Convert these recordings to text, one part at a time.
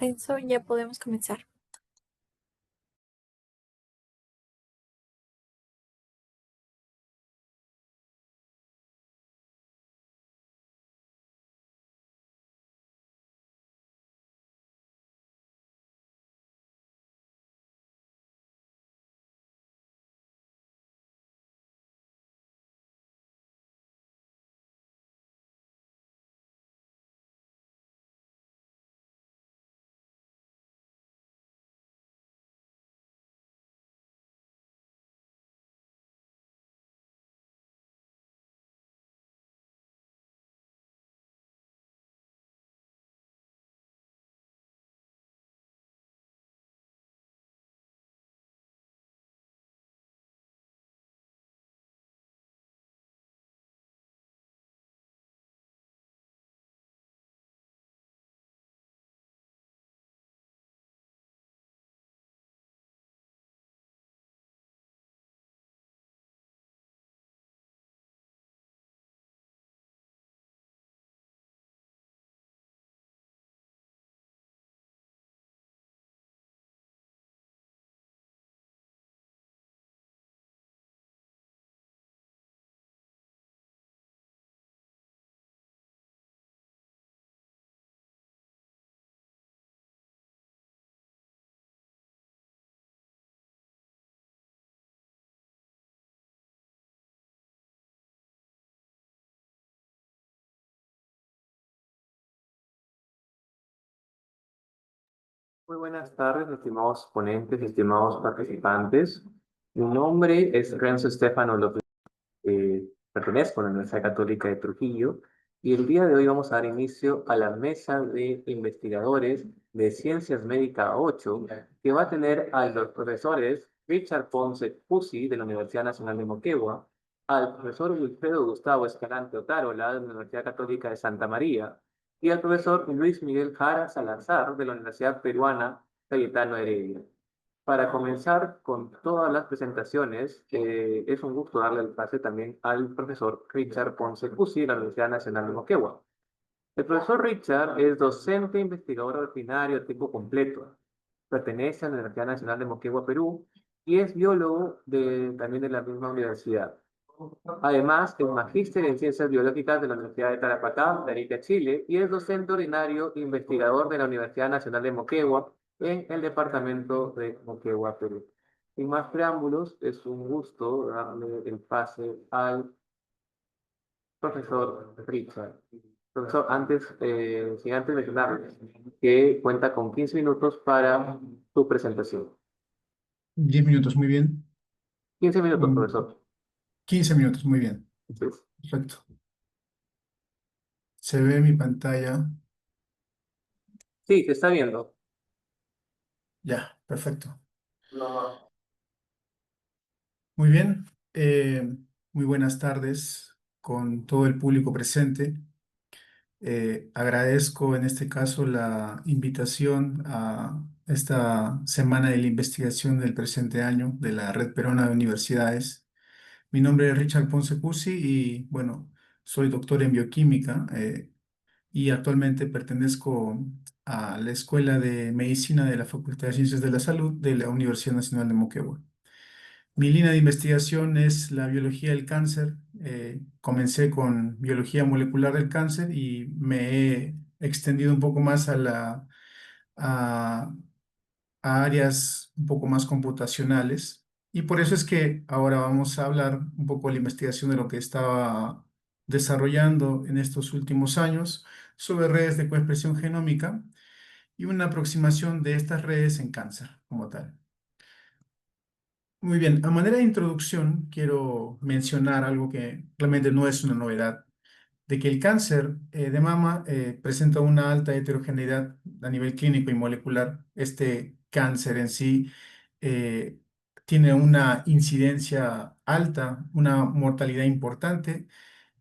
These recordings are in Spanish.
Renzo, ya podemos comenzar. Muy buenas tardes, estimados ponentes, estimados participantes. Mi nombre es Renzo Estefano López, pertenezco a la Universidad Católica de Trujillo y el día de hoy vamos a dar inicio a la mesa de investigadores de Ciencias Médicas 8, que va a tener a los profesores Richard Ponce Pusi de la Universidad Nacional de Moquegua, al profesor Wilfredo Gustavo Escalante Otárola de la Universidad Católica de Santa María, y al profesor Luis Miguel Jara Salazar de la Universidad Peruana Cayetano Heredia. Para comenzar con todas las presentaciones, es un gusto darle el pase también al profesor Richard Ponce Cusi de la Universidad Nacional de Moquegua. El profesor Richard es docente e investigador ordinario a tiempo completo. Pertenece a la Universidad Nacional de Moquegua, Perú, y es biólogo también de la misma universidad. Además, es magíster en Ciencias Biológicas de la Universidad de Tarapacá, de Arica, Chile, y es docente ordinario e investigador de la Universidad Nacional de Moquegua en el departamento de Moquegua, Perú. Sin más preámbulos, es un gusto darle el pase al profesor Richard. Profesor, sin antes mencionarles que cuenta con 15 minutos para su presentación. 10 minutos, muy bien. 15 minutos, Mm, profesor. 15 minutos, muy bien. Entonces, Perfecto. Se ve mi pantalla. sí, se está viendo. Ya, perfecto. No. Muy bien. Muy buenas tardes con todo el público presente. Agradezco en este caso la invitación a esta Semana de la Investigación del presente año de la Red Peruana de Universidades. Mi nombre es Richard Ponce Cusi y bueno, soy doctor en bioquímica. Y actualmente pertenezco a la Escuela de Medicina de la Facultad de Ciencias de la Salud de la Universidad Nacional de Moquegua. Mi línea de investigación es la biología del cáncer. Comencé con biología molecular del cáncer y me he extendido un poco más a, a áreas un poco más computacionales. Y por eso es que ahora vamos a hablar un poco de la investigación de lo que estaba desarrollando en estos últimos años sobre redes de coexpresión genómica y una aproximación de estas redes en cáncer como tal. Muy bien, a manera de introducción quiero mencionar algo que realmente no es una novedad, de que el cáncer de mama presenta una alta heterogeneidad a nivel clínico y molecular. Este cáncer en sí eh, tiene una incidencia alta, una mortalidad importante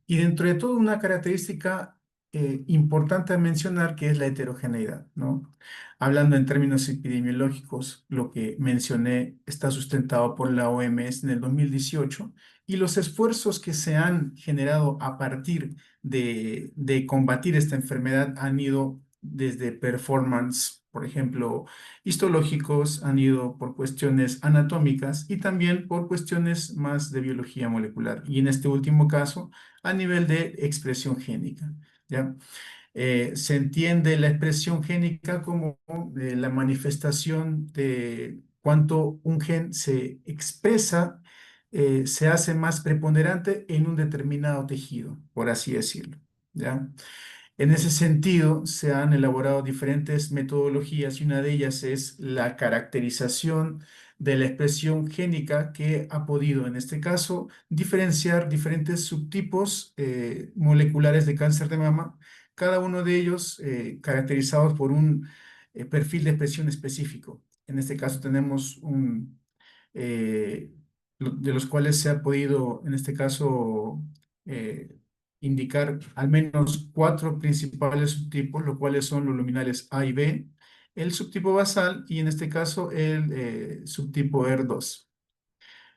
y dentro de todo una característica importante a mencionar que es la heterogeneidad, ¿no? Hablando en términos epidemiológicos, lo que mencioné está sustentado por la OMS en el 2018 y los esfuerzos que se han generado a partir de combatir esta enfermedad han ido desde performance, por ejemplo, histológicos, han ido por cuestiones anatómicas y también por cuestiones más de biología molecular. Y en este último caso, a nivel de expresión génica, ¿ya? Se entiende la expresión génica como la manifestación de cuánto un gen se expresa, se hace más preponderante en un determinado tejido, por así decirlo, ¿ya? En ese sentido, se han elaborado diferentes metodologías y una de ellas es la caracterización de la expresión génica que ha podido, en este caso, diferenciar diferentes subtipos moleculares de cáncer de mama, cada uno de ellos caracterizados por un perfil de expresión específico. En este caso tenemos eh, de los cuales se ha podido, en este caso, eh, indicar al menos cuatro principales subtipos, los cuales son los luminales A y B, el subtipo basal y en este caso el subtipo ER2.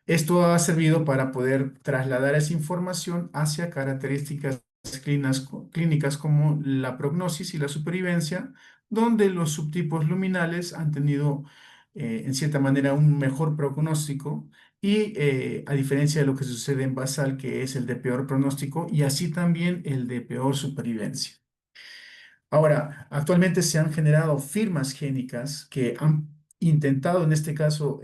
Esto ha servido para poder trasladar esa información hacia características clínicas como la prognosis y la supervivencia, donde los subtipos luminales han tenido, en cierta manera, un mejor pronóstico y a diferencia de lo que sucede en basal, que es el de peor pronóstico, y así también el de peor supervivencia. Ahora, actualmente se han generado firmas génicas que han intentado, en este caso,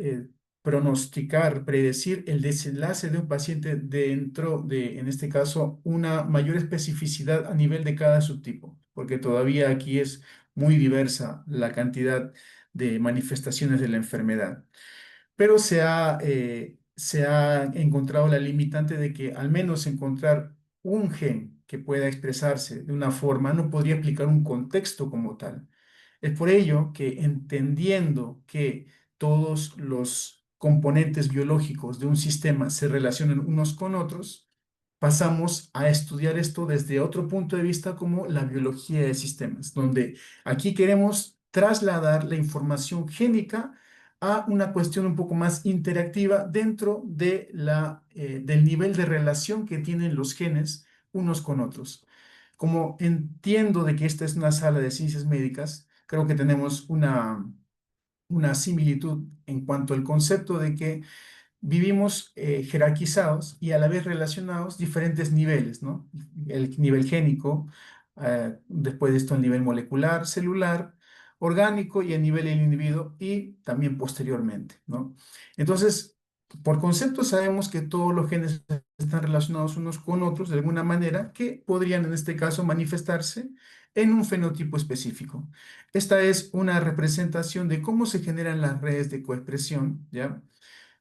pronosticar, predecir el desenlace de un paciente dentro de, en este caso, una mayor especificidad a nivel de cada subtipo, porque todavía aquí es muy diversa la cantidad de manifestaciones de la enfermedad, pero se ha encontrado la limitante de que al menos encontrar un gen que pueda expresarse de una forma no podría explicar un contexto como tal. Es por ello que entendiendo que todos los componentes biológicos de un sistema se relacionan unos con otros, pasamos a estudiar esto desde otro punto de vista como la biología de sistemas, donde aquí queremos trasladar la información génica a una cuestión un poco más interactiva dentro de del nivel de relación que tienen los genes unos con otros. Como entiendo de que esta es una sala de ciencias médicas, creo que tenemos una similitud en cuanto al concepto de que vivimos jerarquizados y a la vez relacionados diferentes niveles, ¿no? El nivel génico, después de esto el nivel molecular, celular, orgánico y el nivel del individuo y también posteriormente, ¿no? Entonces, por concepto sabemos que todos los genes están relacionados unos con otros de alguna manera que podrían en este caso manifestarse en un fenotipo específico. Esta es una representación de cómo se generan las redes de coexpresión, ¿ya?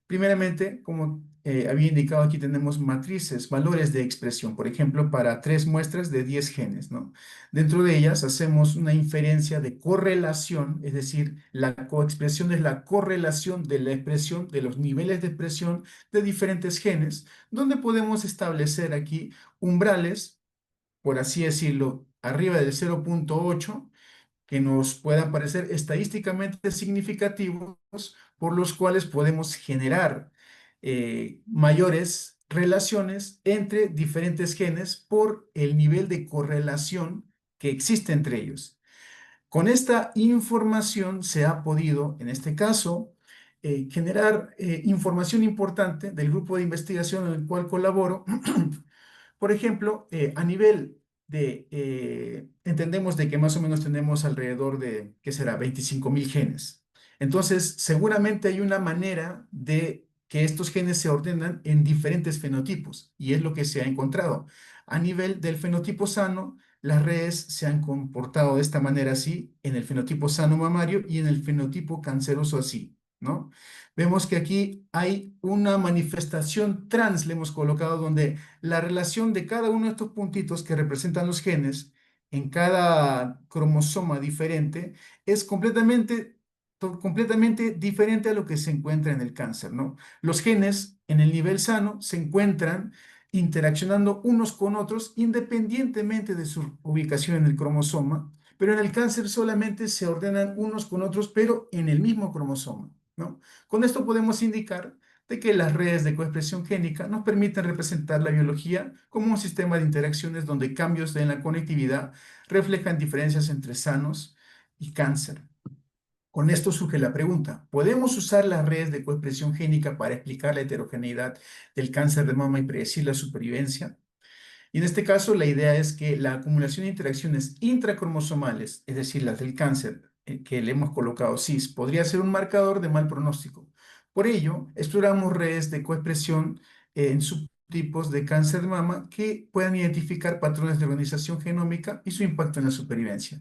Primeramente, como había indicado, aquí tenemos matrices, valores de expresión, por ejemplo, para 3 muestras de 10 genes, ¿no? Dentro de ellas hacemos una inferencia de correlación, es decir, la coexpresión es la correlación de la expresión, de los niveles de expresión de diferentes genes, donde podemos establecer aquí umbrales, por así decirlo, arriba del 0,8 que nos puedan parecer estadísticamente significativos, por los cuales podemos generar mayores relaciones entre diferentes genes por el nivel de correlación que existe entre ellos. Con esta información se ha podido, en este caso, generar información importante del grupo de investigación en el cual colaboro. Por ejemplo, a nivel entendemos de que más o menos tenemos alrededor de, ¿qué será?, 25.000 genes. Entonces, seguramente hay una manera de que estos genes se ordenan en diferentes fenotipos y es lo que se ha encontrado. A nivel del fenotipo sano, las redes se han comportado de esta manera así en el fenotipo sano mamario y en el fenotipo canceroso así, ¿no? Vemos que aquí hay una manifestación trans, le hemos colocado, donde la relación de cada uno de estos puntitos que representan los genes en cada cromosoma diferente es completamente diferente a lo que se encuentra en el cáncer, ¿no? Los genes en el nivel sano se encuentran interaccionando unos con otros independientemente de su ubicación en el cromosoma, pero en el cáncer solamente se ordenan unos con otros, pero en el mismo cromosoma, ¿no? Con esto podemos indicar de que las redes de coexpresión génica nos permiten representar la biología como un sistema de interacciones donde cambios en la conectividad reflejan diferencias entre sanos y cáncer. Con esto surge la pregunta, ¿podemos usar las redes de coexpresión génica para explicar la heterogeneidad del cáncer de mama y predecir la supervivencia? Y en este caso, la idea es que la acumulación de interacciones intracromosomales, es decir, las del cáncer, que le hemos colocado cis, podría ser un marcador de mal pronóstico. Por ello, exploramos redes de coexpresión en subtipos de cáncer de mama que puedan identificar patrones de organización genómica y su impacto en la supervivencia.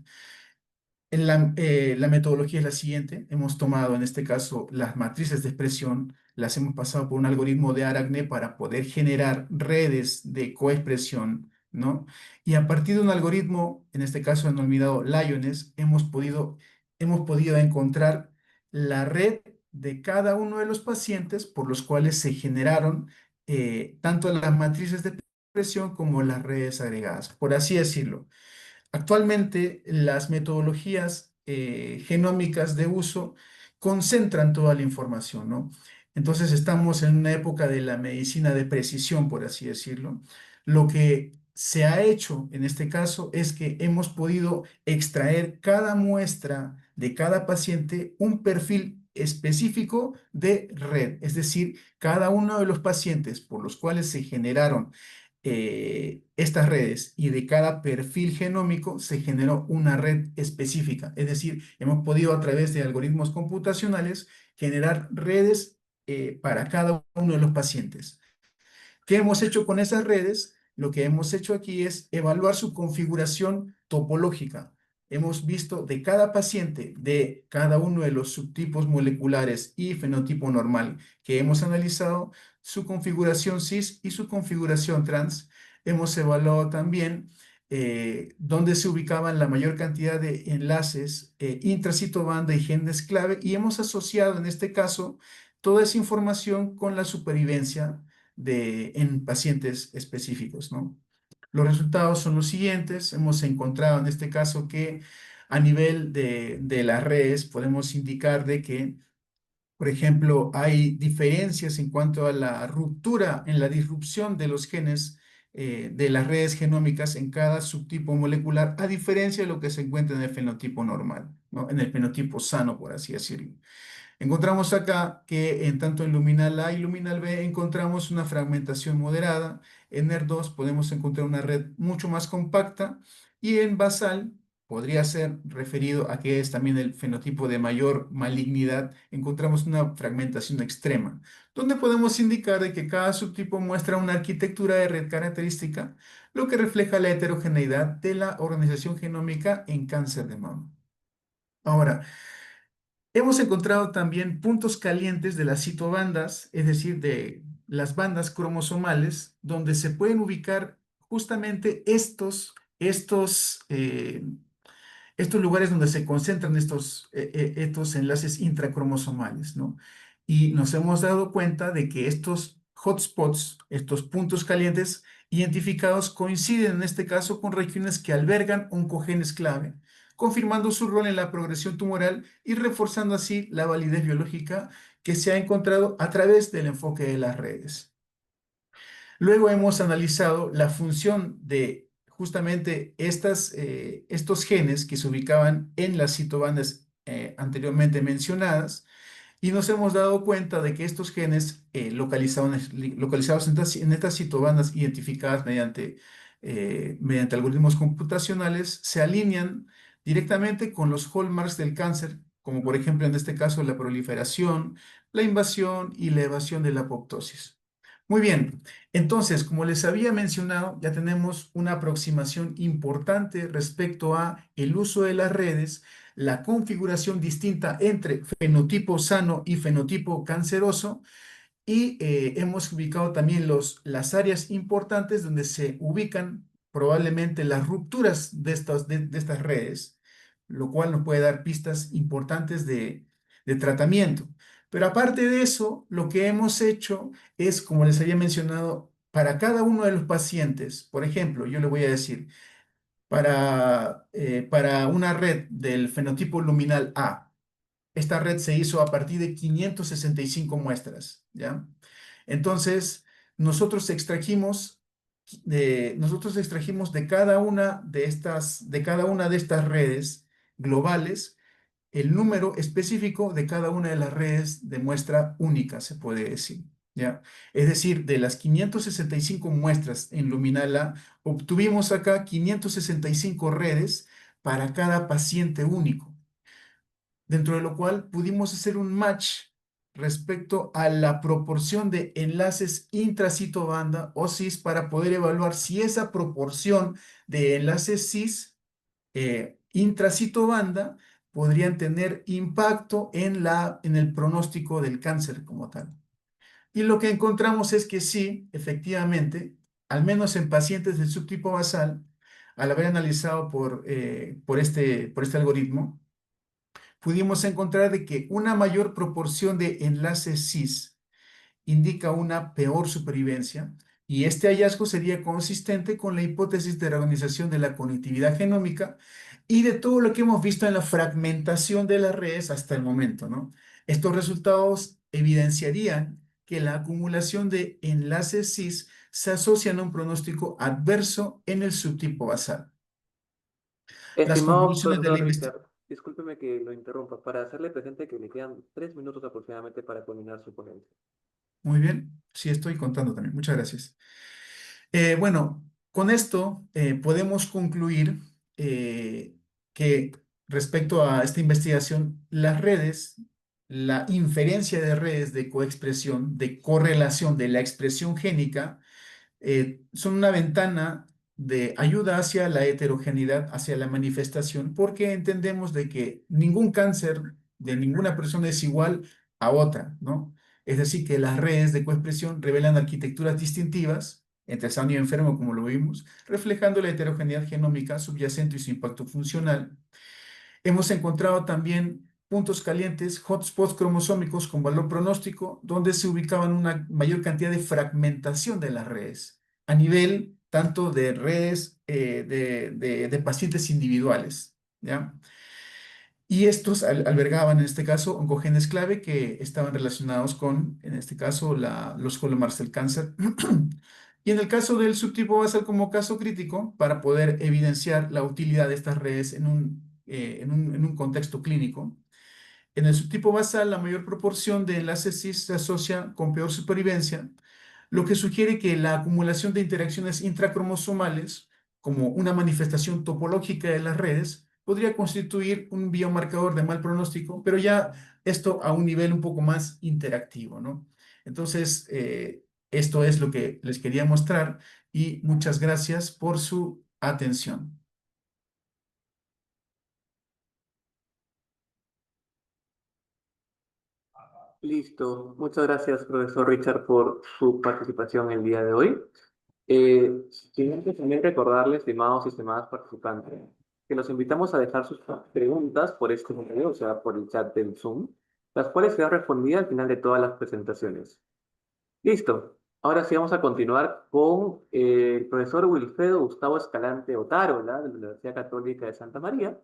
La metodología es la siguiente. Hemos tomado en este caso las matrices de expresión, las hemos pasado por un algoritmo de Aragne para poder generar redes de coexpresión, ¿no? Y a partir de un algoritmo, en este caso denominado Lioness, hemos podido encontrar la red de cada uno de los pacientes por los cuales se generaron tanto las matrices de expresión como las redes agregadas, por así decirlo. Actualmente, las metodologías genómicas de uso concentran toda la información, ¿no? Entonces, estamos en una época de la medicina de precisión, por así decirlo. Lo que se ha hecho en este caso es que hemos podido extraer cada muestra de cada paciente un perfil específico de red, es decir, cada uno de los pacientes por los cuales se generaron estas redes y de cada perfil genómico se generó una red específica. Es decir, hemos podido a través de algoritmos computacionales generar redes para cada uno de los pacientes. ¿Qué hemos hecho con esas redes? Lo que hemos hecho aquí es evaluar su configuración topológica. Hemos visto de cada paciente, de cada uno de los subtipos moleculares y fenotipo normal que hemos analizado, su configuración cis y su configuración trans. Hemos evaluado también dónde se ubicaban la mayor cantidad de enlaces intracitobanda y genes clave y hemos asociado en este caso toda esa información con la supervivencia en pacientes específicos, ¿no? Los resultados son los siguientes. Hemos encontrado en este caso que a nivel de las redes podemos indicar de que, por ejemplo, hay diferencias en cuanto a la ruptura en la disrupción de los genes de las redes genómicas en cada subtipo molecular, a diferencia de lo que se encuentra en el fenotipo normal, ¿no? En el fenotipo sano, por así decirlo. Encontramos acá que en tanto en luminal A y luminal B encontramos una fragmentación moderada. En ER2 podemos encontrar una red mucho más compacta y en basal podría ser referido a que es también el fenotipo de mayor malignidad. Encontramos una fragmentación extrema, donde podemos indicar de que cada subtipo muestra una arquitectura de red característica, lo que refleja la heterogeneidad de la organización genómica en cáncer de mama. Ahora, hemos encontrado también puntos calientes de las citobandas, es decir, de las bandas cromosomales, donde se pueden ubicar justamente estos lugares donde se concentran estos enlaces intracromosomales, ¿no? Y nos hemos dado cuenta de que estos hotspots, estos puntos calientes identificados coinciden en este caso con regiones que albergan oncogenes clave, confirmando su rol en la progresión tumoral y reforzando así la validez biológica que se ha encontrado a través del enfoque de las redes. Luego hemos analizado la función de justamente estos genes que se ubicaban en las citobandas anteriormente mencionadas y nos hemos dado cuenta de que estos genes localizados en estas citobandas identificadas mediante algoritmos computacionales se alinean directamente con los hallmarks del cáncer, como por ejemplo en este caso la proliferación, la invasión y la evasión de la apoptosis. Muy bien, entonces, como les había mencionado, ya tenemos una aproximación importante respecto a el uso de las redes, la configuración distinta entre fenotipo sano y fenotipo canceroso, y hemos ubicado también las áreas importantes donde se ubican probablemente las rupturas de estas redes, lo cual nos puede dar pistas importantes de tratamiento. Pero aparte de eso, lo que hemos hecho es, como les había mencionado, para cada uno de los pacientes, por ejemplo, yo le voy a decir, para una red del fenotipo luminal A, esta red se hizo a partir de 565 muestras, ¿ya? Entonces, nosotros extrajimos de cada una de estas redes globales el número específico de cada una de las redes de muestra única, se puede decir, ¿ya? Es decir, de las 565 muestras en Luminala, obtuvimos acá 565 redes para cada paciente único, dentro de lo cual pudimos hacer un match respecto a la proporción de enlaces intracitobanda o cis para poder evaluar si esa proporción de enlaces cis intracitobanda podrían tener impacto en el pronóstico del cáncer como tal. Y lo que encontramos es que sí, efectivamente, al menos en pacientes del subtipo basal, al haber analizado por este algoritmo, pudimos encontrar de que una mayor proporción de enlaces cis indica una peor supervivencia, y este hallazgo sería consistente con la hipótesis de reorganización de la conectividad genómica y de todo lo que hemos visto en la fragmentación de las redes hasta el momento, ¿no? Estos resultados evidenciarían que la acumulación de enlaces cis se asocia a un pronóstico adverso en el subtipo basal. Las Estimado conclusiones de la profesor investigación. Richard, discúlpeme que lo interrumpa, para hacerle presente que le quedan 3 minutos aproximadamente para culminar su ponencia. Muy bien, sí estoy contando también. Muchas gracias. Bueno, con esto podemos concluir que respecto a esta investigación, las redes, la inferencia de redes de coexpresión, de correlación de la expresión génica, son una ventana de ayuda hacia la heterogeneidad, hacia la manifestación, porque entendemos de que ningún cáncer de ninguna persona es igual a otra, ¿no? Es decir, que las redes de coexpresión revelan arquitecturas distintivas entre sano y enfermo, como lo vimos, reflejando la heterogeneidad genómica subyacente y su impacto funcional. Hemos encontrado también puntos calientes, hotspots cromosómicos con valor pronóstico, donde se ubicaban una mayor cantidad de fragmentación de las redes, a nivel tanto de redes de pacientes individuales, ¿ya? Y estos albergaban, en este caso, oncogenes clave que estaban relacionados con, en este caso, los hallmarks del cáncer. Y en el caso del subtipo basal como caso crítico, para poder evidenciar la utilidad de estas redes en un contexto clínico. En el subtipo basal, la mayor proporción de enlaces cis se asocia con peor supervivencia, lo que sugiere que la acumulación de interacciones intracromosomales, como una manifestación topológica de las redes, podría constituir un biomarcador de mal pronóstico, pero ya esto a un nivel un poco más interactivo, ¿no? Entonces, esto es lo que les quería mostrar y muchas gracias por su atención. Listo. Muchas gracias, profesor Richard, por su participación el día de hoy. Sin antes también recordarles, estimados y estimadas participantes, que los invitamos a dejar sus preguntas por este medio, o sea, por el chat del Zoom, las cuales serán respondidas al final de todas las presentaciones. Listo. Ahora sí vamos a continuar con el profesor Wilfredo Gustavo Escalante Otárola, de la Universidad Católica de Santa María.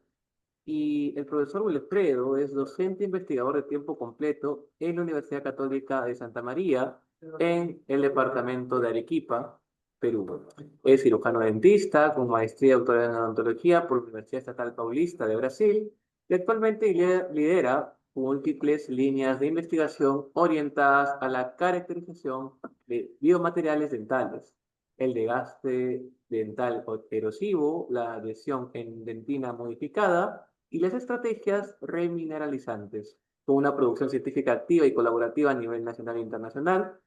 Y el profesor Wilfredo es docente investigador de tiempo completo en la Universidad Católica de Santa María, en el departamento de Arequipa, Perú. Es cirujano dentista con maestría y doctorado en odontología por la Universidad Estatal Paulista de Brasil y actualmente lidera múltiples líneas de investigación orientadas a la caracterización de biomateriales dentales, el desgaste dental erosivo, la adhesión en dentina modificada y las estrategias remineralizantes, con una producción científica activa y colaborativa a nivel nacional e internacional,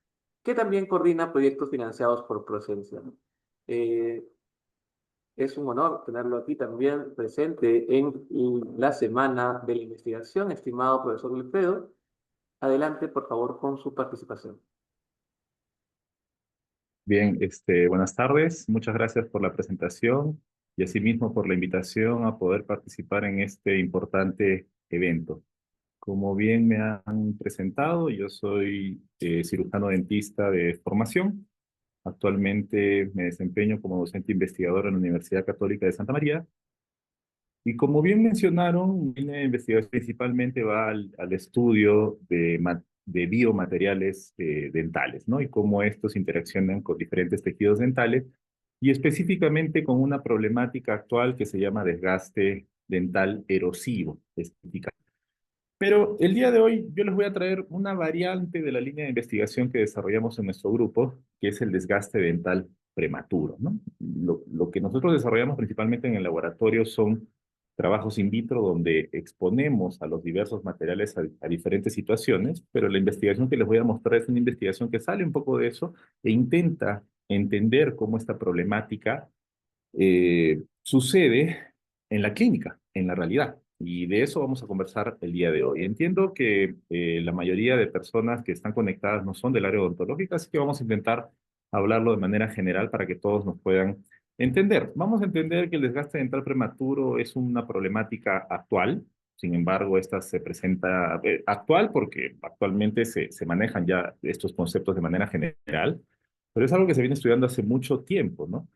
que también coordina proyectos financiados por Procencia. Eh, es un honor tenerlo aquí también presente en la Semana de la Investigación, estimado profesor Wilfredo. Adelante, por favor, con su participación. Bien, buenas tardes. Muchas gracias por la presentación y asimismo por la invitación a poder participar en este importante evento. Como bien me han presentado, yo soy cirujano dentista de formación. Actualmente me desempeño como docente investigador en la Universidad Católica de Santa María Y como bien mencionaron, mi línea de investigación principalmente va al estudio de biomateriales dentales, ¿no? Y cómo estos interaccionan con diferentes tejidos dentales, y específicamente con una problemática actual que se llama desgaste dental erosivo, específicamente. Pero el día de hoy yo les voy a traer una variante de la línea de investigación que desarrollamos en nuestro grupo, que es el desgaste dental prematuro, ¿no? Lo que nosotros desarrollamos principalmente en el laboratorio son trabajos in vitro donde exponemos a los diversos materiales a diferentes situaciones, pero la investigación que les voy a mostrar es una investigación que sale un poco de eso e intenta entender cómo esta problemática sucede en la clínica, en la realidad. Y de eso vamos a conversar el día de hoy. Entiendo que la mayoría de personas que están conectadas no son del área odontológica, así que vamos a intentar hablarlo de manera general para que todos nos puedan entender. Vamos a entender que el desgaste dental prematuro es una problemática actual. Sin embargo, esta se presenta actual porque actualmente se manejan ya estos conceptos de manera general, pero es algo que se viene estudiando hace mucho tiempo, ¿no?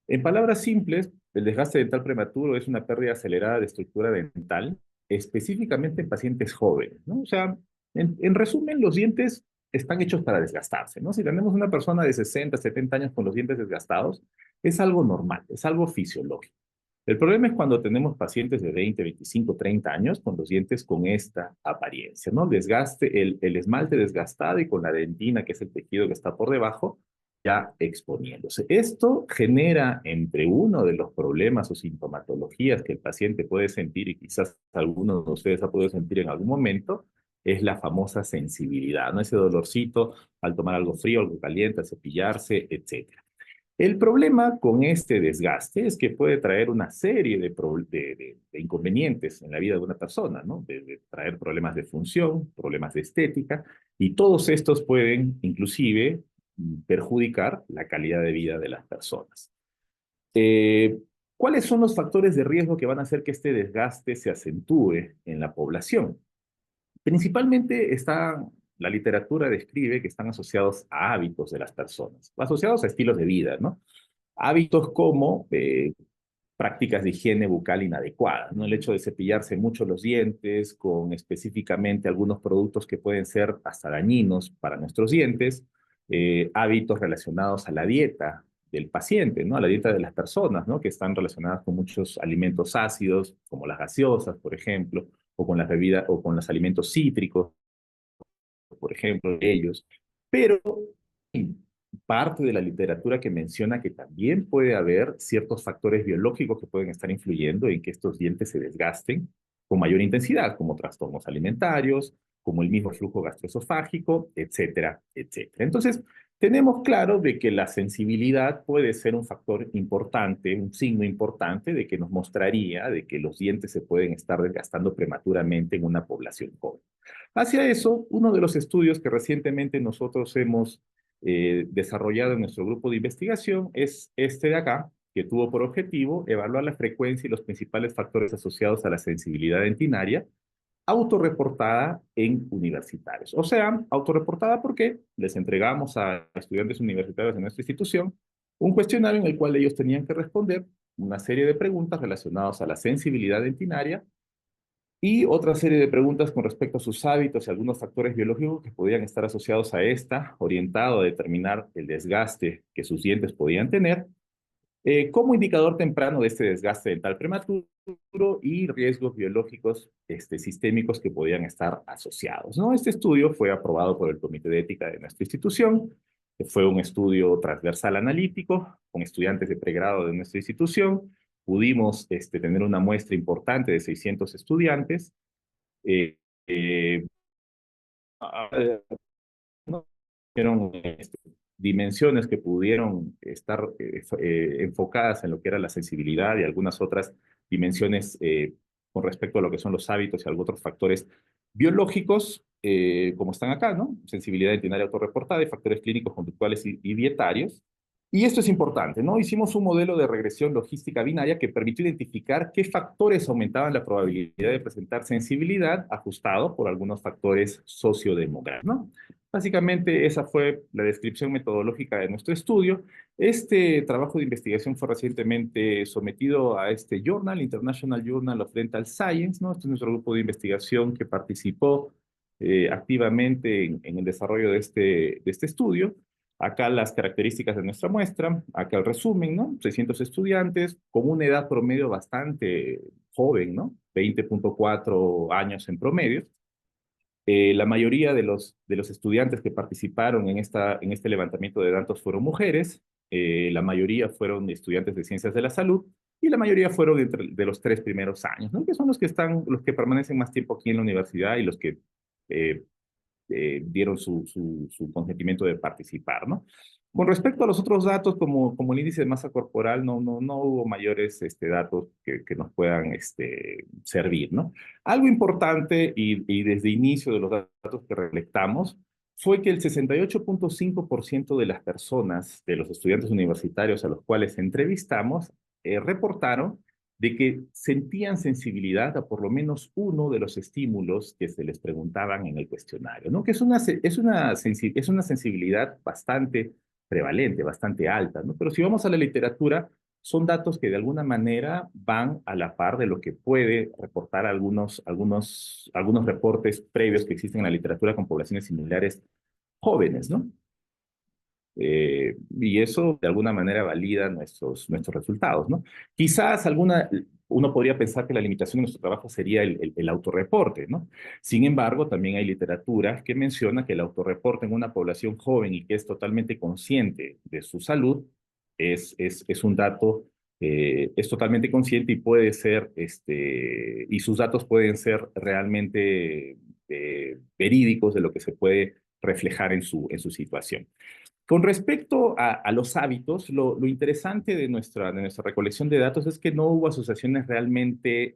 En palabras simples, el desgaste dental prematuro es una pérdida acelerada de estructura dental, específicamente en pacientes jóvenes, ¿no? O sea, en resumen, los dientes están hechos para desgastarse, ¿no? Si tenemos una persona de 60, 70 años con los dientes desgastados, es algo normal, es algo fisiológico. El problema es cuando tenemos pacientes de 20, 25, 30 años con los dientes con esta apariencia, ¿no? Desgaste, el esmalte desgastado y con la dentina, que es el tejido que está por debajo, ya exponiéndose. Esto genera entre uno de los problemas o sintomatologías que el paciente puede sentir, y quizás algunos de ustedes ha podido sentir en algún momento, es la famosa sensibilidad, ¿no? Ese dolorcito al tomar algo frío, algo caliente, al cepillarse, etcétera. El problema con este desgaste es que puede traer una serie de inconvenientes en la vida de una persona, ¿no? De traer problemas de función, problemas de estética, y todos estos pueden inclusive perjudicar la calidad de vida de las personas. ¿Cuáles son los factores de riesgo que van a hacer que este desgaste se acentúe en la población? Principalmente la literatura describe que están asociados a hábitos de las personas, asociados a estilos de vida, ¿no? Hábitos como prácticas de higiene bucal inadecuadas, ¿no? El hecho de cepillarse mucho los dientes con específicamente algunos productos que pueden ser hasta dañinos para nuestros dientes, hábitos relacionados a la dieta del paciente, ¿no? A la dieta de las personas, ¿no? Que están relacionadas con muchos alimentos ácidos, como las gaseosas, por ejemplo, o con las bebidas, o con los alimentos cítricos, por ejemplo, ellos. Pero parte de la literatura que menciona que también puede haber ciertos factores biológicos que pueden estar influyendo en que estos dientes se desgasten con mayor intensidad, como trastornos alimentarios, como el mismo flujo gastroesofágico, etcétera, etcétera. Entonces, tenemos claro de que la sensibilidad puede ser un factor importante, un signo importante de que nos mostraría de que los dientes se pueden estar desgastando prematuramente en una población joven. Hacia eso, uno de los estudios que recientemente nosotros hemos desarrollado en nuestro grupo de investigación es este de acá, que tuvo por objetivo evaluar la frecuencia y los principales factores asociados a la sensibilidad dentinaria, autorreportada en universitarios. O sea, autorreportada porque les entregamos a estudiantes universitarios de nuestra institución un cuestionario en el cual ellos tenían que responder una serie de preguntas relacionadas a la sensibilidad dentinaria y otra serie de preguntas con respecto a sus hábitos y algunos factores biológicos que podían estar asociados a esta, orientado a determinar el desgaste que sus dientes podían tener, como indicador temprano de este desgaste dental prematuro y riesgos biológicos sistémicos que podían estar asociados, ¿no? Este estudio fue aprobado por el Comité de Ética de nuestra institución, que fue un estudio transversal analítico con estudiantes de pregrado de nuestra institución. Pudimos tener una muestra importante de 600 estudiantes. Eh, eh, ¿no? Fueron dimensiones que pudieron estar enfocadas en lo que era la sensibilidad y algunas otras dimensiones con respecto a lo que son los hábitos y algunos otros factores biológicos, como están acá, ¿no? Sensibilidad dentinaria autorreportada y factores clínicos, conductuales y dietarios. Y esto es importante, ¿no? Hicimos un modelo de regresión logística binaria que permitió identificar qué factores aumentaban la probabilidad de presentar sensibilidad ajustado por algunos factores sociodemográficos, ¿no? Básicamente esa fue la descripción metodológica de nuestro estudio. Este trabajo de investigación fue recientemente sometido a este journal, International Journal of Dental Science, ¿no? Este es nuestro grupo de investigación que participó activamente en el desarrollo de este estudio. Acá las características de nuestra muestra, acá el resumen, ¿no? 600 estudiantes con una edad promedio bastante joven, ¿no? 20.4 años en promedio. La mayoría de los estudiantes que participaron en este levantamiento de datos fueron mujeres, la mayoría fueron estudiantes de ciencias de la salud y la mayoría fueron de los 3 primeros años, ¿no? Que son los que permanecen más tiempo aquí en la universidad y los que eh, dieron su consentimiento de participar, ¿no? Con respecto a los otros datos, como el índice de masa corporal, no hubo mayores datos que nos puedan servir, ¿no? Algo importante y desde inicio de los datos que recolectamos fue que el 68.5% de las personas, de los estudiantes universitarios a los cuales entrevistamos, reportaron de que sentían sensibilidad a por lo menos uno de los estímulos que se les preguntaban en el cuestionario, ¿no? Que es una sensibilidad bastante prevalente, bastante alta, ¿no? Pero si vamos a la literatura, son datos que de alguna manera van a la par de lo que puede reportar algunos reportes previos que existen en la literatura con poblaciones similares jóvenes, ¿no? Y eso de alguna manera valida nuestros resultados, ¿no? Quizás uno podría pensar que la limitación de nuestro trabajo sería el autorreporte, ¿no? Sin embargo, también hay literatura que menciona que el autorreporte en una población joven y que es totalmente consciente de su salud es un dato, es totalmente consciente y puede ser, y sus datos pueden ser realmente verídicos de lo que se puede reflejar en su situación. Con respecto a los hábitos, lo interesante de nuestra recolección de datos es que no hubo asociaciones realmente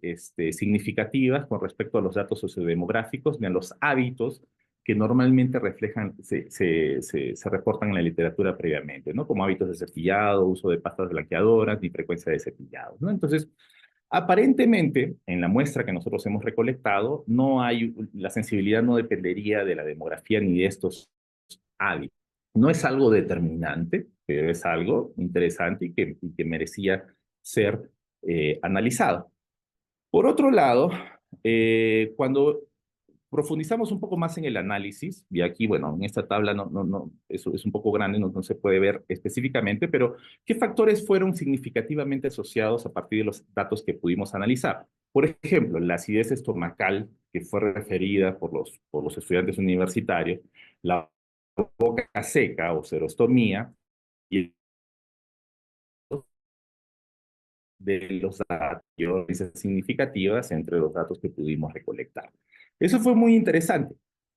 significativas con respecto a los datos sociodemográficos ni a los hábitos que normalmente se reportan en la literatura previamente, ¿no? Como hábitos de cepillado, uso de pastas blanqueadoras, ni frecuencia de cepillado, ¿no? Entonces, aparentemente, en la muestra que nosotros hemos recolectado, la sensibilidad no dependería de la demografía ni de estos hábitos. No es algo determinante, pero es algo interesante y que merecía ser analizado. Por otro lado, cuando profundizamos un poco más en el análisis, y aquí, bueno, en esta tabla eso es un poco grande, no se puede ver específicamente, pero ¿qué factores fueron significativamente asociados a partir de los datos que pudimos analizar? Por ejemplo, la acidez estomacal, que fue referida por los estudiantes universitarios, la boca seca o serostomía, y de los datos significativas entre los datos que pudimos recolectar. Eso fue muy interesante,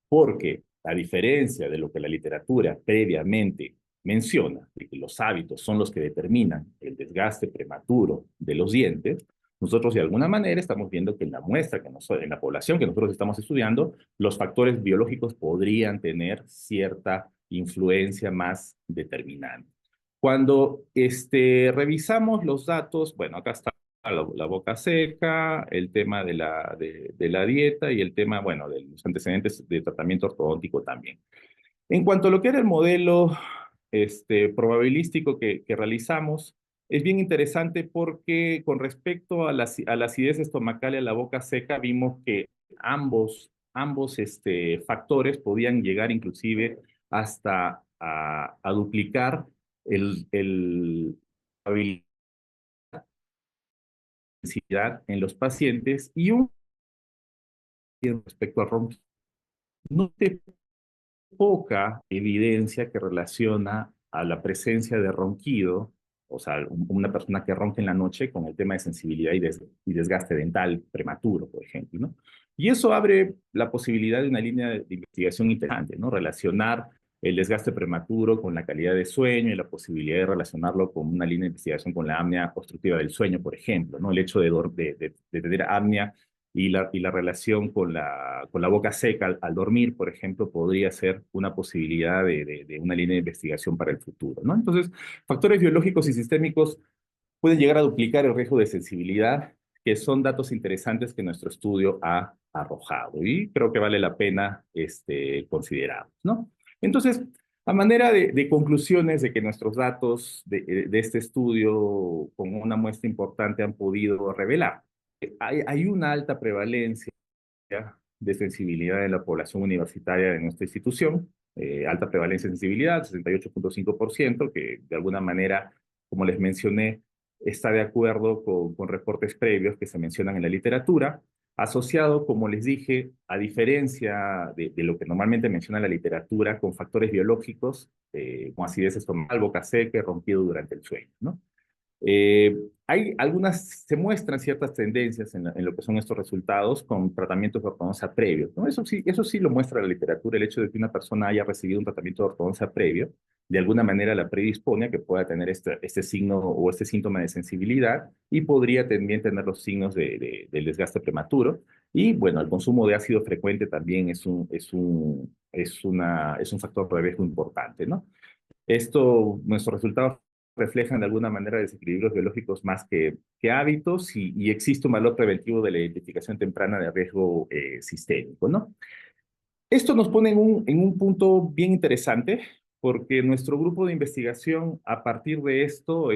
porque a diferencia de lo que la literatura previamente menciona, de que los hábitos son los que determinan el desgaste prematuro de los dientes, nosotros de alguna manera estamos viendo que en la muestra, en la población que nosotros estamos estudiando, los factores biológicos podrían tener cierta influencia más determinante. Cuando revisamos los datos, bueno, acá está la boca seca, el tema de la dieta y el tema, bueno, de los antecedentes de tratamiento ortodóntico también. En cuanto a lo que era el modelo probabilístico que realizamos, es bien interesante porque con respecto a la acidez estomacal y a la boca seca, vimos que ambos factores podían llegar inclusive hasta a duplicar la habilidad en los pacientes y respecto al ronquido. No te poca evidencia que relaciona a la presencia de ronquido, o sea, una persona que ronca en la noche con el tema de sensibilidad y desgaste dental prematuro, por ejemplo, ¿no? Y eso abre la posibilidad de una línea de investigación interesante, ¿no? Relacionar el desgaste prematuro con la calidad de sueño y la posibilidad de relacionarlo con una línea de investigación con la apnea obstructiva del sueño, por ejemplo, ¿no? El hecho de tener apnea y la relación con la boca seca al dormir, por ejemplo, podría ser una posibilidad de una línea de investigación para el futuro, ¿no? Entonces, factores biológicos y sistémicos pueden llegar a duplicar el riesgo de sensibilidad, que son datos interesantes que nuestro estudio ha arrojado y creo que vale la pena considerar, ¿no? Entonces, a manera de conclusiones de que nuestros datos de este estudio con una muestra importante han podido revelar, hay una alta prevalencia de sensibilidad de la población universitaria de nuestra institución, alta prevalencia de sensibilidad, 68.5%, que de alguna manera, como les mencioné, está de acuerdo con reportes previos que se mencionan en la literatura, asociado, como les dije, a diferencia de lo que normalmente menciona la literatura, con factores biológicos, como acidez estomacal, boca seca, rompido durante el sueño, ¿no? Hay algunas, se muestran ciertas tendencias en lo que son estos resultados con tratamientos de ortodoncia previos, ¿no? Eso sí lo muestra la literatura, el hecho de que una persona haya recibido un tratamiento de ortodoncia previo, de alguna manera la predispone a que pueda tener este signo o este síntoma de sensibilidad y podría también tener los signos del desgaste prematuro. Y bueno, el consumo de ácido frecuente también es un factor de riesgo importante, ¿no? Nuestros resultados reflejan de alguna manera desequilibrios biológicos más que hábitos y existe un valor preventivo de la identificación temprana de riesgo sistémico, ¿no? Esto nos pone en un punto bien interesante porque nuestro grupo de investigación a partir de esto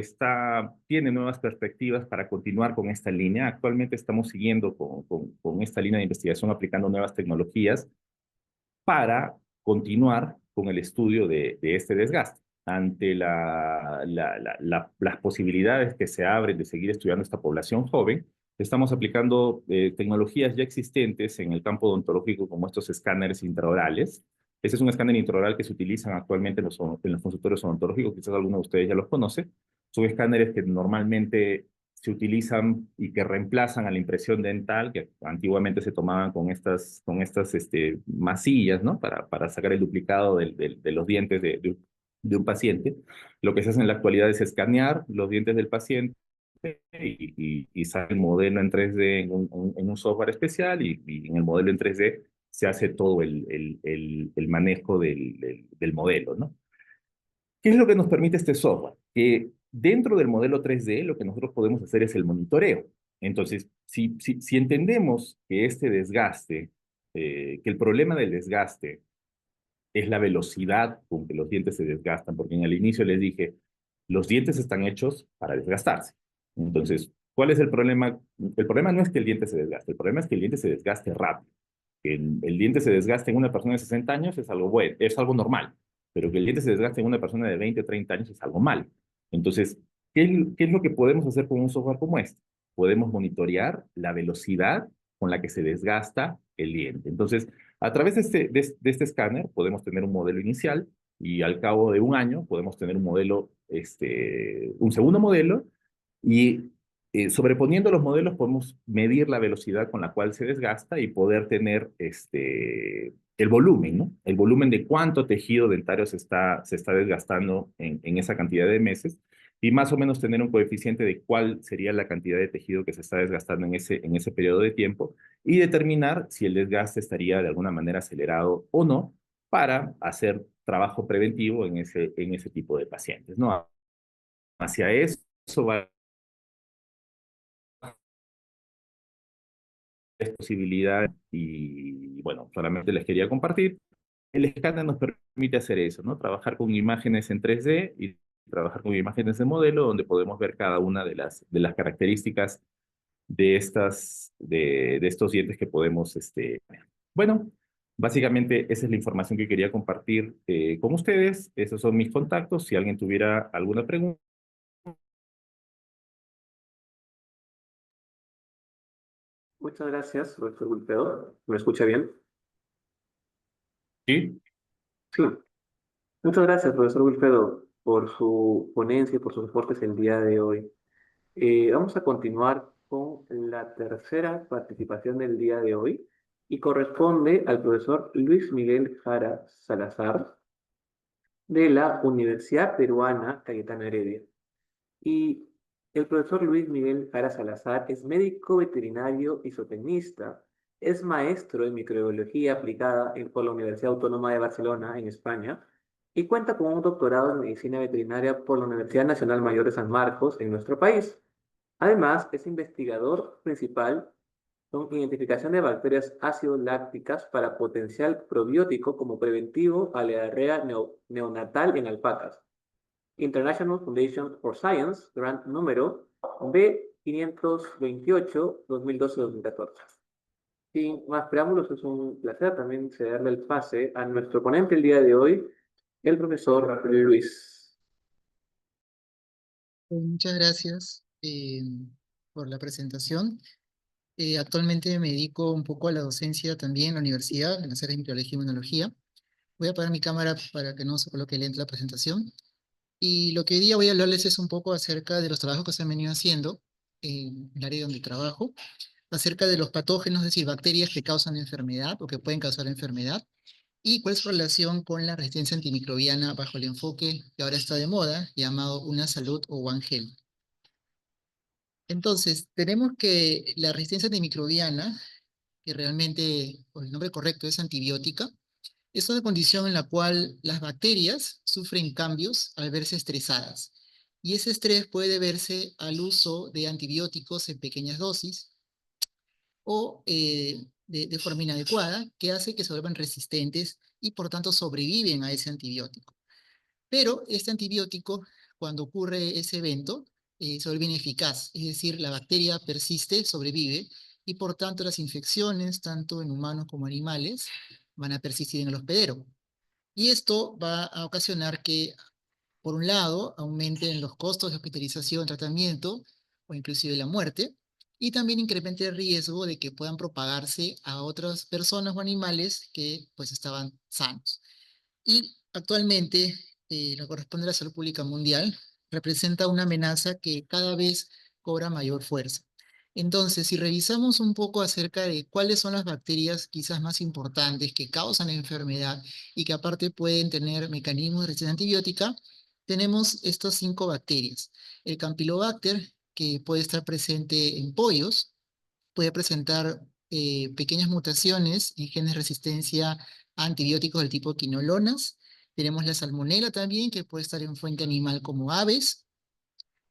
tiene nuevas perspectivas para continuar con esta línea. Actualmente estamos siguiendo con esta línea de investigación aplicando nuevas tecnologías para continuar con el estudio de este desgaste. Ante las posibilidades que se abren de seguir estudiando esta población joven, estamos aplicando tecnologías ya existentes en el campo odontológico como estos escáneres intraorales. Este es un escáner intraoral que se utilizan actualmente en los consultorios odontológicos, quizás alguno de ustedes ya los conoce. Son escáneres que normalmente se utilizan y que reemplazan a la impresión dental, que antiguamente se tomaban con estas masillas, ¿no? Para sacar el duplicado de los dientes de un paciente. Lo que se hace en la actualidad es escanear los dientes del paciente y sale el modelo en 3D en un software especial y en el modelo en 3D se hace todo el manejo del modelo, ¿no? ¿Qué es lo que nos permite este software? Que dentro del modelo 3D lo que nosotros podemos hacer es el monitoreo. Entonces, si entendemos que este desgaste, que el problema del desgaste es la velocidad con que los dientes se desgastan, porque en el inicio les dije, los dientes están hechos para desgastarse. Entonces, ¿cuál es el problema? El problema no es que el diente se desgaste, el problema es que el diente se desgaste rápido. Que el diente se desgaste en una persona de 60 años es algo bueno, es algo normal, pero que el diente se desgaste en una persona de 20 o 30 años es algo mal. Entonces, ¿qué es lo que podemos hacer con un software como este? Podemos monitorear la velocidad con la que se desgasta el diente. Entonces, a través de este escáner podemos tener un modelo inicial y al cabo de un año podemos tener un modelo, un segundo modelo y sobreponiendo los modelos podemos medir la velocidad con la cual se desgasta y poder tener el volumen, ¿no? El volumen de cuánto tejido dentario se está desgastando en esa cantidad de meses y más o menos tener un coeficiente de cuál sería la cantidad de tejido que se está desgastando en ese periodo de tiempo y determinar si el desgaste estaría de alguna manera acelerado o no para hacer trabajo preventivo en ese tipo de pacientes, ¿no? Hacia eso va posibilidad y bueno, solamente les quería compartir. El escáner nos permite hacer eso, ¿no? Trabajar con imágenes en 3D y trabajar con imágenes de modelo donde podemos ver cada una de las características de estos dientes que podemos, bueno, básicamente esa es la información que quería compartir con ustedes. Esos son mis contactos. Si alguien tuviera alguna pregunta. Muchas gracias, profesor Gulpedo. ¿Me escucha bien? Sí. Sí. Muchas gracias, profesor Wilfredo, por su ponencia y por sus aportes el día de hoy. Vamos a continuar con la tercera participación del día de hoy y corresponde al profesor Luis Miguel Jara Salazar de la Universidad Peruana Cayetano Heredia. Y el profesor Luis Miguel Jara Salazar es médico veterinario y zootecnista, es maestro en microbiología aplicada por la Universidad Autónoma de Barcelona, en España, y cuenta con un doctorado en medicina veterinaria por la Universidad Nacional Mayor de San Marcos, en nuestro país. Además, es investigador principal son identificación de bacterias ácido lácticas para potencial probiótico como preventivo a la diarrea neonatal en alpacas. International Foundation for Science, grant número B528-2012-2014. Sin más preámbulos, es un placer también cederle el pase a nuestro ponente el día de hoy, el profesor Luis. Muchas gracias por la presentación. Actualmente me dedico un poco a la docencia también en la universidad, en las áreas de microbiología y inmunología. Voy a apagar mi cámara para que no se coloque lenta la presentación. Y lo que hoy día voy a hablarles es un poco acerca de los trabajos que se han venido haciendo en el área donde trabajo, acerca de los patógenos, es decir, bacterias que causan enfermedad o que pueden causar enfermedad, y cuál es su relación con la resistencia antimicrobiana bajo el enfoque que ahora está de moda, llamado Una Salud o One Health. Entonces, tenemos que la resistencia antimicrobiana, que realmente, por el nombre correcto, es antibiótica, es una condición en la cual las bacterias sufren cambios al verse estresadas. Y ese estrés puede deberse al uso de antibióticos en pequeñas dosis o de forma inadecuada, que hace que se vuelvan resistentes y por tanto sobreviven a ese antibiótico. Pero este antibiótico, cuando ocurre ese evento, se vuelve ineficaz, es decir, la bacteria persiste, sobrevive, y por tanto las infecciones, tanto en humanos como animales, van a persistir en el hospedero. Y esto va a ocasionar que, por un lado, aumenten los costos de hospitalización, tratamiento, o inclusive la muerte, y también incremente el riesgo de que puedan propagarse a otras personas o animales que pues estaban sanos. Y actualmente, lo que corresponde a la salud pública mundial, representa una amenaza que cada vez cobra mayor fuerza. Entonces, si revisamos un poco acerca de cuáles son las bacterias quizás más importantes que causan enfermedad y que aparte pueden tener mecanismos de resistencia antibiótica, tenemos estas 5 bacterias. El Campylobacter, que puede estar presente en pollos, puede presentar pequeñas mutaciones en genes de resistencia a antibióticos del tipo quinolonas. Tenemos la salmonela también, que puede estar en fuente animal como aves.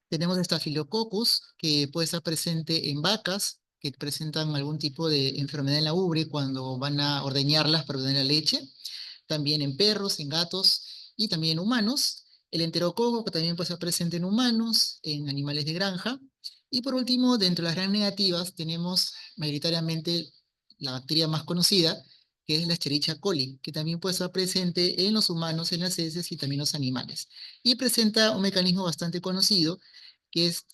Tenemos Staphylococcus, que puede estar presente en vacas, que presentan algún tipo de enfermedad en la ubre cuando van a ordeñarlas para obtener la leche. También en perros, en gatos y también en humanos. El enterococo, que también puede estar presente en humanos, en animales de granja. Y por último, dentro de las gram negativas, tenemos mayoritariamente la bacteria más conocida, que es la Escherichia coli, que también puede estar presente en los humanos, en las heces y también en los animales. Y presenta un mecanismo bastante conocido, que es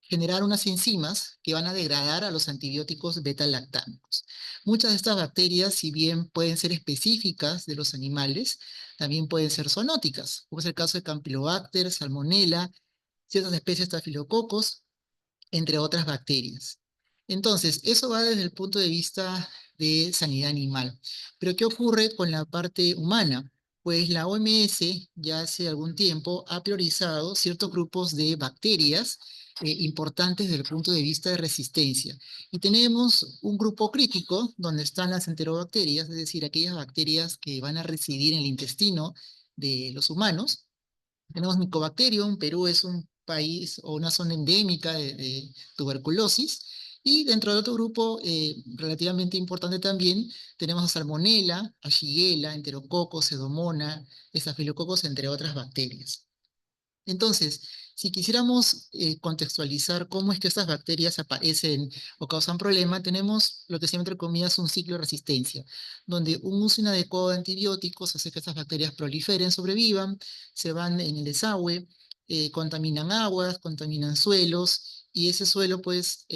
generar unas enzimas que van a degradar a los antibióticos beta-lactámicos. Muchas de estas bacterias, si bien pueden ser específicas de los animales, también pueden ser zoonóticas, como es el caso de Campylobacter, Salmonella, ciertas especies de Staphylococcus, entre otras bacterias. Entonces, eso va desde el punto de vista de sanidad animal. Pero, ¿qué ocurre con la parte humana? Pues la OMS ya hace algún tiempo ha priorizado ciertos grupos de bacterias importantes desde el punto de vista de resistencia. Y tenemos un grupo crítico donde están las enterobacterias, es decir, aquellas bacterias que van a residir en el intestino de los humanos. Tenemos Mycobacterium, Perú es un país o una zona endémica de tuberculosis. Y dentro de otro grupo relativamente importante también tenemos a Salmonella, a Shigella, Enterococcus, Pseudomonas, Staphylococcus, entre otras bacterias. Entonces, si quisiéramos contextualizar cómo es que estas bacterias aparecen o causan problema, tenemos lo que se llama entre comillas un ciclo de resistencia, donde un uso inadecuado de antibióticos hace que estas bacterias proliferen, sobrevivan, se van en el desagüe, contaminan aguas, contaminan suelos, y ese suelo, pues,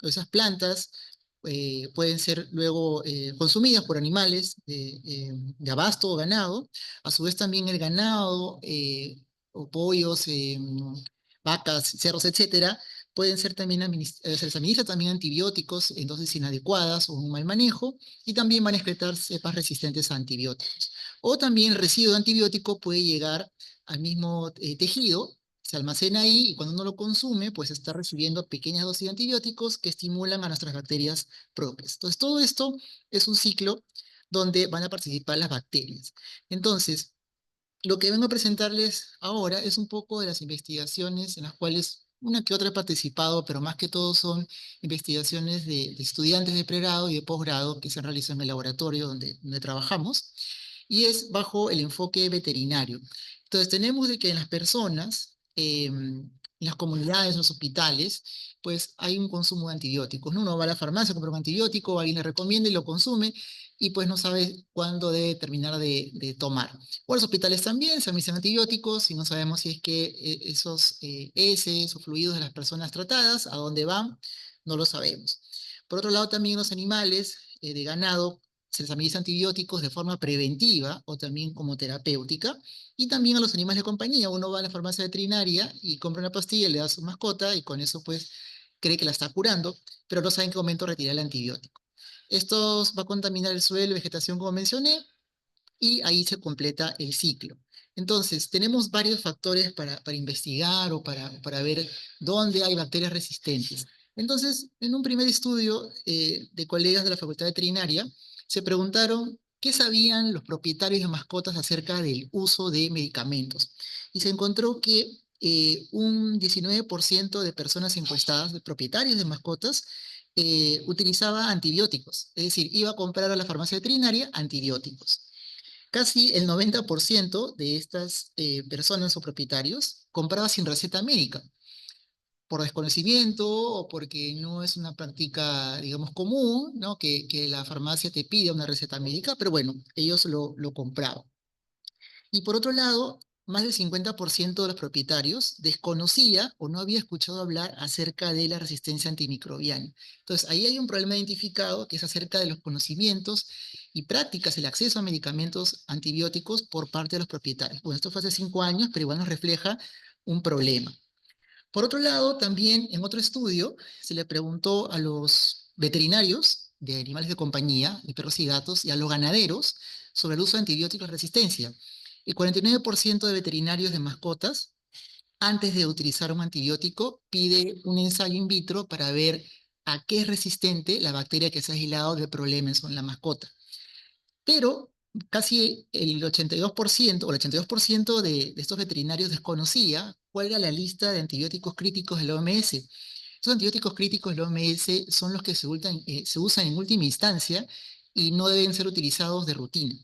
o esas plantas, pueden ser luego consumidas por animales de abasto o ganado. A su vez también el ganado o pollos, vacas, cerros, etcétera, pueden ser también se les administra también antibióticos en dosis inadecuadas o un mal manejo, y también van a excretar cepas resistentes a antibióticos. O también el residuo de antibiótico puede llegar al mismo tejido, se almacena ahí y cuando uno lo consume, pues está recibiendo pequeñas dosis de antibióticos que estimulan a nuestras bacterias propias. Entonces, todo esto es un ciclo donde van a participar las bacterias. Entonces, lo que vengo a presentarles ahora es un poco de las investigaciones en las cuales una que otra he participado, pero más que todo son investigaciones de estudiantes de pregrado y de posgrado que se han realizado en el laboratorio donde trabajamos, y es bajo el enfoque veterinario. Entonces tenemos de que en las personas, en las comunidades, en los hospitales, pues hay un consumo de antibióticos, ¿no? Uno va a la farmacia, compra un antibiótico, alguien le recomienda y lo consume, y pues no sabe cuándo debe terminar de tomar. O los hospitales también se administran antibióticos y no sabemos si es que esos heces o fluidos de las personas tratadas, a dónde van, no lo sabemos. Por otro lado, también los animales de ganado se les administra antibióticos de forma preventiva o también como terapéutica. Y también a los animales de compañía. Uno va a la farmacia veterinaria y compra una pastilla, le da a su mascota y con eso pues cree que la está curando, pero no sabe en qué momento retirar el antibiótico. Esto va a contaminar el suelo, vegetación, como mencioné, y ahí se completa el ciclo. Entonces, tenemos varios factores para investigar o para ver dónde hay bacterias resistentes. Entonces, en un primer estudio de colegas de la Facultad Veterinaria, se preguntaron qué sabían los propietarios de mascotas acerca del uso de medicamentos. Y se encontró que un 19% de personas encuestadas, de propietarios de mascotas, utilizaba antibióticos. Es decir, iba a comprar a la farmacia veterinaria antibióticos. Casi el 90% de estas personas o propietarios compraba sin receta médica, por desconocimiento o porque no es una práctica, digamos, común, ¿no? Que la farmacia te pida una receta médica, pero bueno, ellos lo compraban. Y por otro lado, más del 50% de los propietarios desconocía o no había escuchado hablar acerca de la resistencia antimicrobiana. Entonces, ahí hay un problema identificado que es acerca de los conocimientos y prácticas, el acceso a medicamentos antibióticos por parte de los propietarios. Bueno, esto fue hace 5 años, pero igual nos refleja un problema. Por otro lado, también en otro estudio se le preguntó a los veterinarios de animales de compañía, de perros y gatos, y a los ganaderos sobre el uso de antibióticos de resistencia. El 49% de veterinarios de mascotas, antes de utilizar un antibiótico, pide un ensayo in vitro para ver a qué es resistente la bacteria que se ha aislado del problema en la mascota. Pero casi el 82% o el 82% de estos veterinarios desconocía cuál era la lista de antibióticos críticos de la OMS. Esos antibióticos críticos de la OMS son los que se usan en última instancia y no deben ser utilizados de rutina.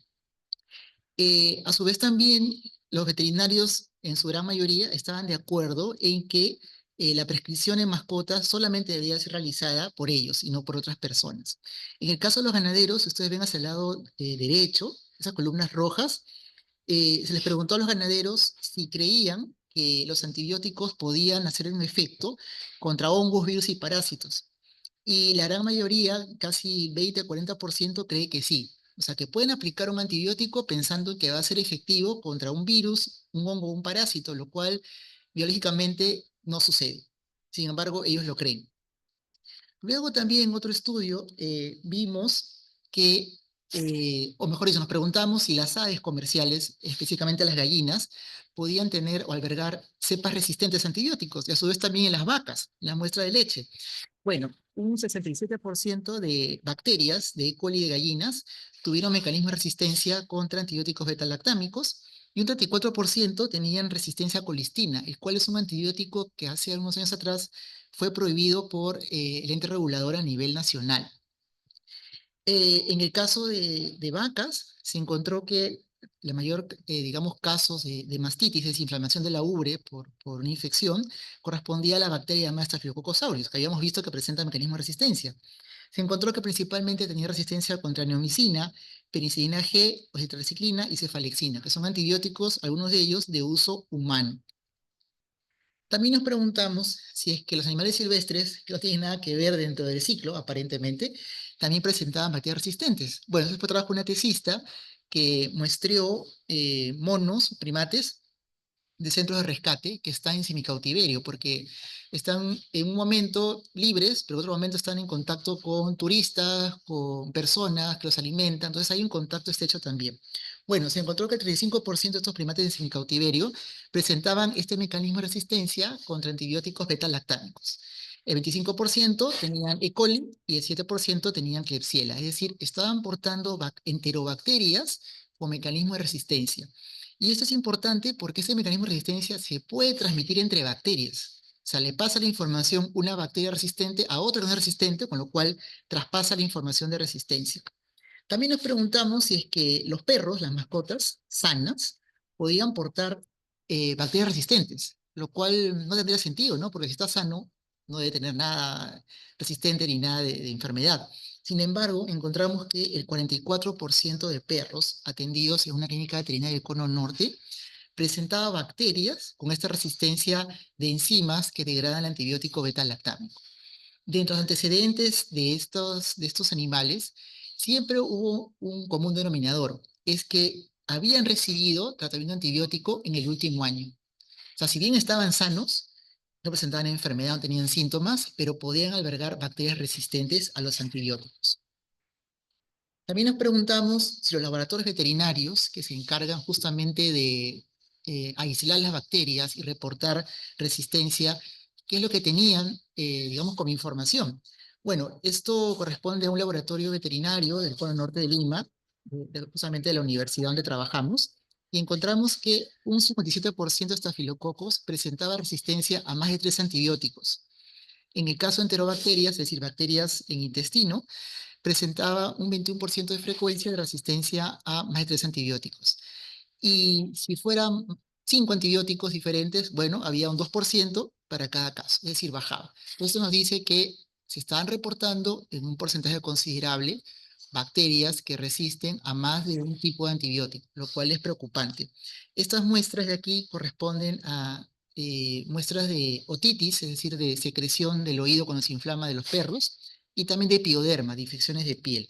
A su vez también los veterinarios en su gran mayoría estaban de acuerdo en que la prescripción en mascotas solamente debía ser realizada por ellos y no por otras personas. En el caso de los ganaderos, si ustedes ven hacia el lado derecho, esas columnas rojas, se les preguntó a los ganaderos si creían que los antibióticos podían hacer un efecto contra hongos, virus y parásitos. Y la gran mayoría, casi 20 a 40%, cree que sí. O sea, que pueden aplicar un antibiótico pensando que va a ser efectivo contra un virus, un hongo o un parásito, lo cual biológicamente no sucede. Sin embargo, ellos lo creen. Luego también en otro estudio vimos que, o mejor dicho, nos preguntamos si las aves comerciales, específicamente las gallinas, podían tener o albergar cepas resistentes a antibióticos, y a su vez también en las vacas, en la muestra de leche. Bueno, un 67% de bacterias de E. coli de gallinas tuvieron mecanismos de resistencia contra antibióticos beta-lactámicos y un 34% tenían resistencia a colistina, el cual es un antibiótico que hace unos años atrás fue prohibido por el ente regulador a nivel nacional. En el caso de vacas, se encontró que la mayor, digamos, casos de mastitis, es inflamación de la ubre por una infección, correspondía a la bacteria llamada Staphylococcus aureus, que habíamos visto que presenta mecanismo de resistencia. Se encontró que principalmente tenía resistencia contra neomicina, penicilina G, oxitetraciclina y cefalexina, que son antibióticos, algunos de ellos de uso humano. También nos preguntamos si es que los animales silvestres, que no tienen nada que ver dentro del ciclo, aparentemente, también presentaban bacterias resistentes. Bueno, eso fue trabajo de una tesista que muestreó monos, primates, de centros de rescate que están en semicautiverio, porque están en un momento libres, pero en otro momento están en contacto con turistas, con personas que los alimentan, entonces hay un contacto estrecho también. Bueno, se encontró que el 35% de estos primates en semicautiverio presentaban este mecanismo de resistencia contra antibióticos beta-lactámicos. El 25% tenían E. coli y el 7% tenían Klebsiella, es decir, estaban portando enterobacterias con mecanismo de resistencia. Y esto es importante porque ese mecanismo de resistencia se puede transmitir entre bacterias. sea, le pasa la información una bacteria resistente a otra que no es resistente, con lo cual traspasa la información de resistencia. También nos preguntamos si es que los perros, las mascotas sanas, podían portar bacterias resistentes, lo cual no tendría sentido, ¿no? Porque si está sano, no debe tener nada resistente ni nada de enfermedad. Sin embargo, encontramos que el 44% de perros atendidos en una clínica veterinaria del Cono Norte presentaba bacterias con esta resistencia de enzimas que degradan el antibiótico beta-lactámico. Dentro de los antecedentes de estos animales, siempre hubo un común denominador, es que habían recibido tratamiento antibiótico en el último año. O sea, si bien estaban sanos, no presentaban enfermedad, no tenían síntomas, pero podían albergar bacterias resistentes a los antibióticos. También nos preguntamos si los laboratorios veterinarios que se encargan justamente de aislar las bacterias y reportar resistencia, ¿qué es lo que tenían, digamos, como información? Bueno, esto corresponde a un laboratorio veterinario del Cono Norte de Lima, justamente de la universidad donde trabajamos, y encontramos que un 57% de estafilococos presentaba resistencia a más de 3 antibióticos. En el caso de enterobacterias, es decir, bacterias en intestino, presentaba un 21% de frecuencia de resistencia a más de 3 antibióticos. Y si fueran 5 antibióticos diferentes, bueno, había un 2% para cada caso, es decir, bajaba. Entonces nos dice que se estaban reportando en un porcentaje considerable bacterias que resisten a más de un tipo de antibiótico, lo cual es preocupante. Estas muestras de aquí corresponden a muestras de otitis, es decir, de secreción del oído cuando se inflama de los perros, y también de epioderma, de infecciones de piel.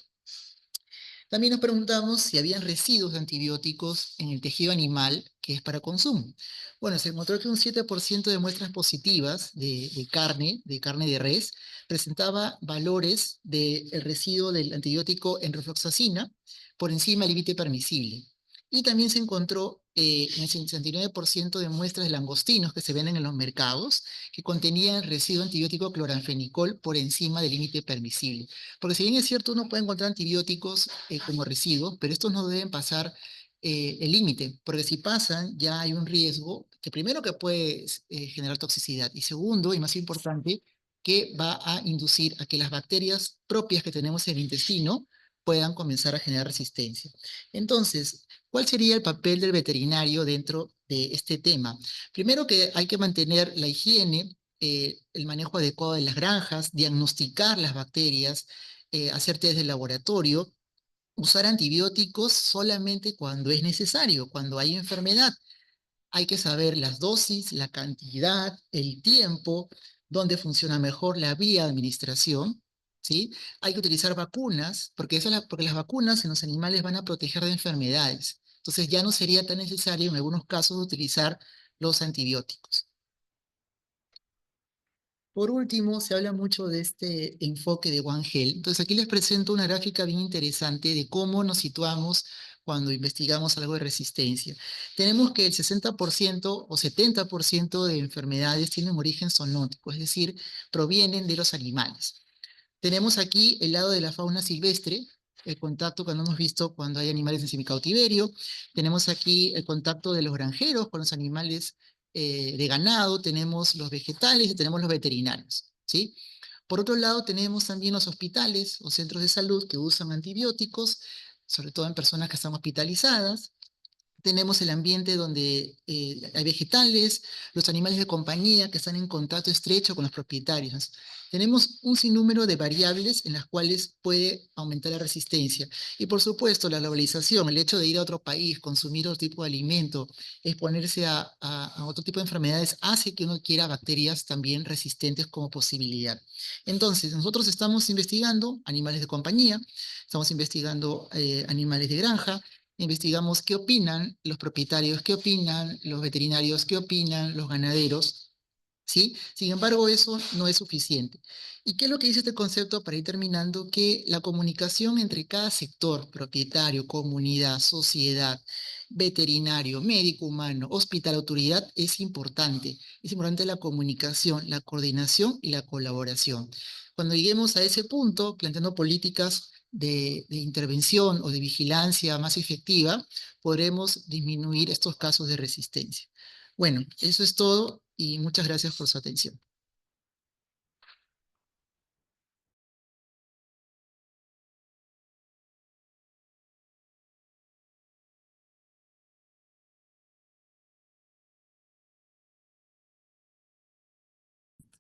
También nos preguntamos si habían residuos de antibióticos en el tejido animal que es para consumo. Bueno, se encontró que un 7% de muestras positivas de carne de res, presentaba valores del residuo del antibiótico enrofloxacina por encima del límite permisible. Y también se encontró en el 69% de muestras de langostinos que se venden en los mercados que contenían el residuo antibiótico cloranfenicol por encima del límite permisible. Porque si bien es cierto, uno puede encontrar antibióticos como residuos, pero estos no deben pasar el límite, porque si pasan ya hay un riesgo que primero que puede generar toxicidad y segundo, y más importante, que va a inducir a que las bacterias propias que tenemos en el intestino puedan comenzar a generar resistencia. Entonces, ¿cuál sería el papel del veterinario dentro de este tema? Primero que hay que mantener la higiene, el manejo adecuado de las granjas, diagnosticar las bacterias, hacer test de laboratorio, usar antibióticos solamente cuando es necesario, cuando hay enfermedad. Hay que saber las dosis, la cantidad, el tiempo, dónde funciona mejor la vía de administración, ¿sí? Hay que utilizar vacunas, porque las vacunas en los animales van a proteger de enfermedades. Entonces ya no sería tan necesario en algunos casos utilizar los antibióticos. Por último, se habla mucho de este enfoque de One Health. Entonces aquí les presento una gráfica bien interesante de cómo nos situamos cuando investigamos algo de resistencia. Tenemos que el 60% o 70% de enfermedades tienen origen zoonótico, es decir, provienen de los animales. Tenemos aquí el lado de la fauna silvestre, el contacto que no hemos visto cuando hay animales en semicautiverio. Tenemos aquí el contacto de los granjeros con los animales de ganado, tenemos los vegetales y tenemos los veterinarios, ¿sí? Por otro lado, tenemos también los hospitales o centros de salud que usan antibióticos, sobre todo en personas que están hospitalizadas. Tenemos el ambiente donde hay vegetales, los animales de compañía que están en contacto estrecho con los propietarios. Tenemos un sinnúmero de variables en las cuales puede aumentar la resistencia. Y por supuesto, la globalización, el hecho de ir a otro país, consumir otro tipo de alimento, exponerse a otro tipo de enfermedades, hace que uno quiera bacterias también resistentes como posibilidad. Entonces, nosotros estamos investigando animales de compañía, estamos investigando animales de granja, investigamos qué opinan los propietarios, qué opinan los veterinarios, qué opinan los ganaderos, ¿sí? Sin embargo, eso no es suficiente. ¿Y qué es lo que dice este concepto para ir terminando? Que la comunicación entre cada sector, propietario, comunidad, sociedad, veterinario, médico humano, hospital, autoridad, es importante. Es importante la comunicación, la coordinación y la colaboración. Cuando lleguemos a ese punto, planteando políticas de intervención o de vigilancia más efectiva, podremos disminuir estos casos de resistencia. Bueno, eso es todo y muchas gracias por su atención.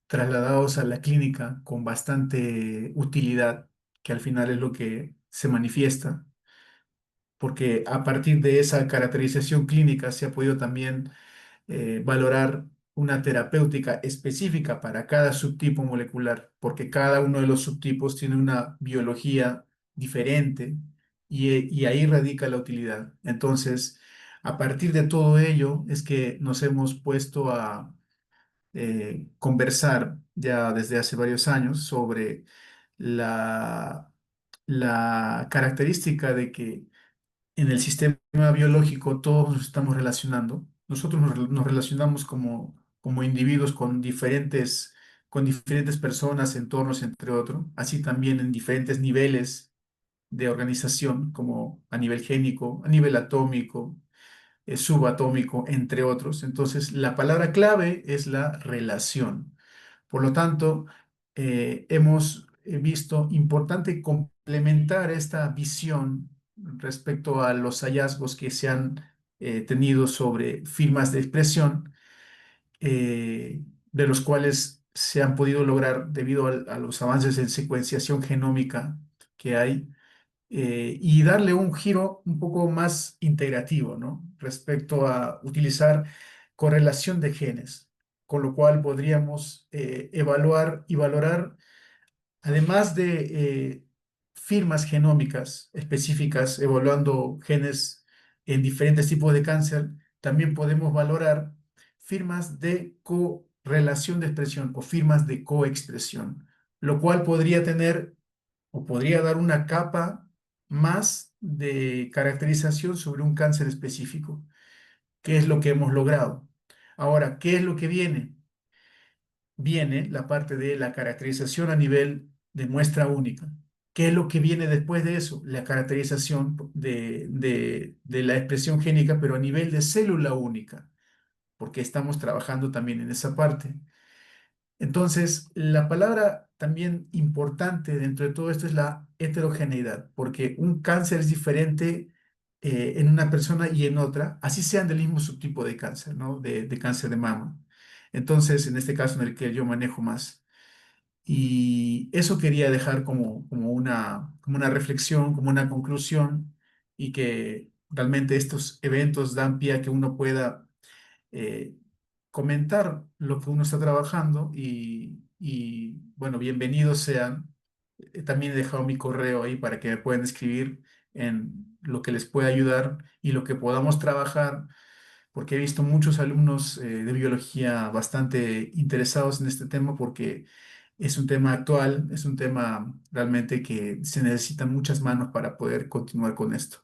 trasladados a la clínica con bastante utilidad, que al final es lo que se manifiesta, porque a partir de esa caracterización clínica se ha podido también valorar una terapéutica específica para cada subtipo molecular, porque cada uno de los subtipos tiene una biología diferente y ahí radica la utilidad. Entonces, a partir de todo ello es que nos hemos puesto a conversar ya desde hace varios años sobre la, la característica de que en el sistema biológico todos nos estamos relacionando. Nosotros nos relacionamos como individuos con diferentes personas, entornos, entre otros, así también en diferentes niveles de organización, como a nivel génico, a nivel atómico, subatómico, entre otros. Entonces, la palabra clave es la relación. Por lo tanto, hemos visto importante complementar esta visión respecto a los hallazgos que se han tenido sobre firmas de expresión, de los cuales se han podido lograr debido a los avances en secuenciación genómica que hay, y darle un giro un poco más integrativo, ¿no? Respecto a utilizar correlación de genes, con lo cual podríamos evaluar y valorar, además de firmas genómicas específicas, evaluando genes en diferentes tipos de cáncer, también podemos valorar firmas de correlación de expresión o firmas de coexpresión, lo cual podría tener o podría dar una capa más de caracterización sobre un cáncer específico. ¿Qué es lo que hemos logrado? Ahora, ¿qué es lo que viene? Viene la parte de la caracterización a nivel de muestra única. ¿Qué es lo que viene después de eso? La caracterización de la expresión génica, pero a nivel de célula única, porque estamos trabajando también en esa parte. Entonces, la palabra también importante dentro de todo esto es la heterogeneidad, porque un cáncer es diferente en una persona y en otra, así sean del mismo subtipo de cáncer, ¿no? De cáncer de mama. Entonces, en este caso en el que yo manejo más. Y eso quería dejar como una reflexión, como una conclusión, y que realmente estos eventos dan pie a que uno pueda eh, comentar lo que uno está trabajando bueno, bienvenidos sean. También he dejado mi correo ahí para que me puedan escribir en lo que les pueda ayudar y lo que podamos trabajar, porque he visto muchos alumnos de biología bastante interesados en este tema porque es un tema actual, es un tema realmente que se necesitan muchas manos para poder continuar con esto.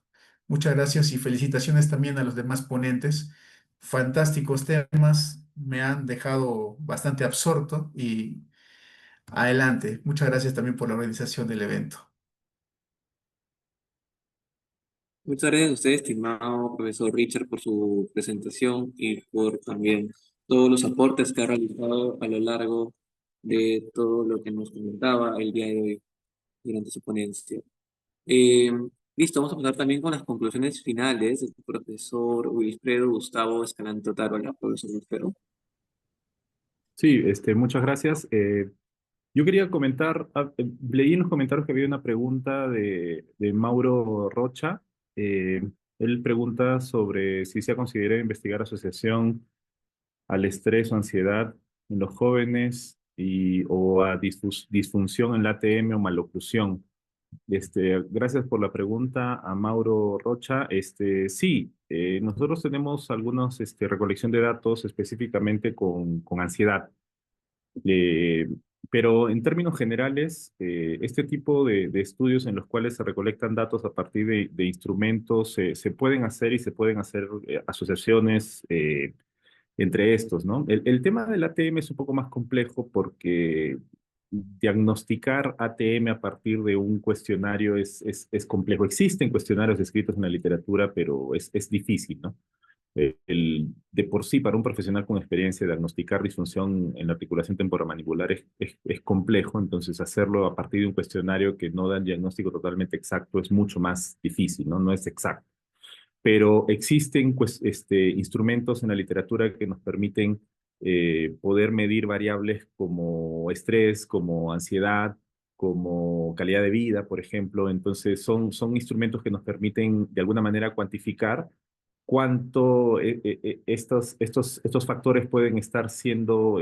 Muchas gracias y felicitaciones también a los demás ponentes. Fantásticos temas, me han dejado bastante absorto y adelante. Muchas gracias también por la organización del evento. Muchas gracias a usted, estimado profesor Richard, por su presentación y por también todos los aportes que ha realizado a lo largo de todo lo que nos comentaba el día de hoy durante su ponencia. Eh, Listo, vamos a pasar también con las conclusiones finales del profesor Wilfredo Gustavo Escalante Otaro. Hola, profesor Wilfredo. Sí, muchas gracias. Yo quería comentar, leí en los comentarios que había una pregunta de Mauro Rocha. Eh, Él pregunta sobre si se ha considerado investigar asociación al estrés o ansiedad en los jóvenes o a disfunción en la ATM o maloclusión. Gracias por la pregunta a Mauro Rocha. Sí, nosotros tenemos algunos recolección de datos específicamente con ansiedad. Eh, pero en términos generales, este tipo de estudios en los cuales se recolectan datos a partir de instrumentos se pueden hacer y se pueden hacer asociaciones entre estos, ¿no? El tema del ATM es un poco más complejo porque diagnosticar ATM a partir de un cuestionario es complejo. Existen cuestionarios escritos en la literatura, pero es difícil, ¿no? De por sí, para un profesional con experiencia, diagnosticar disfunción en la articulación temporomandibular es complejo, entonces hacerlo a partir de un cuestionario que no da un diagnóstico totalmente exacto es mucho más difícil, ¿no? No es exacto. Pero existen pues, instrumentos en la literatura que nos permiten poder medir variables como estrés, como ansiedad, como calidad de vida, por ejemplo. Entonces, son instrumentos que nos permiten de alguna manera cuantificar cuánto estos factores pueden estar siendo,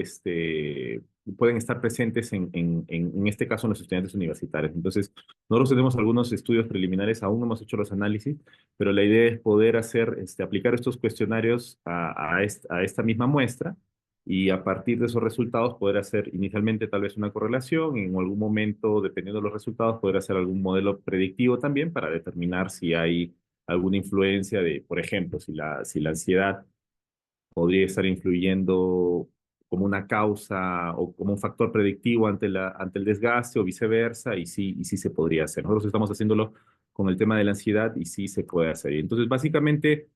pueden estar presentes en este caso en los estudiantes universitarios. Entonces, nosotros tenemos algunos estudios preliminares, aún no hemos hecho los análisis, pero la idea es poder aplicar estos cuestionarios a esta misma muestra y a partir de esos resultados poder hacer inicialmente tal vez una correlación y en algún momento, dependiendo de los resultados, poder hacer algún modelo predictivo también para determinar si hay alguna influencia de, por ejemplo, si la ansiedad podría estar influyendo como una causa o como un factor predictivo ante el desgaste o viceversa, y sí se podría hacer. Nosotros estamos haciéndolo con el tema de la ansiedad y sí se puede hacer. Y entonces, básicamente,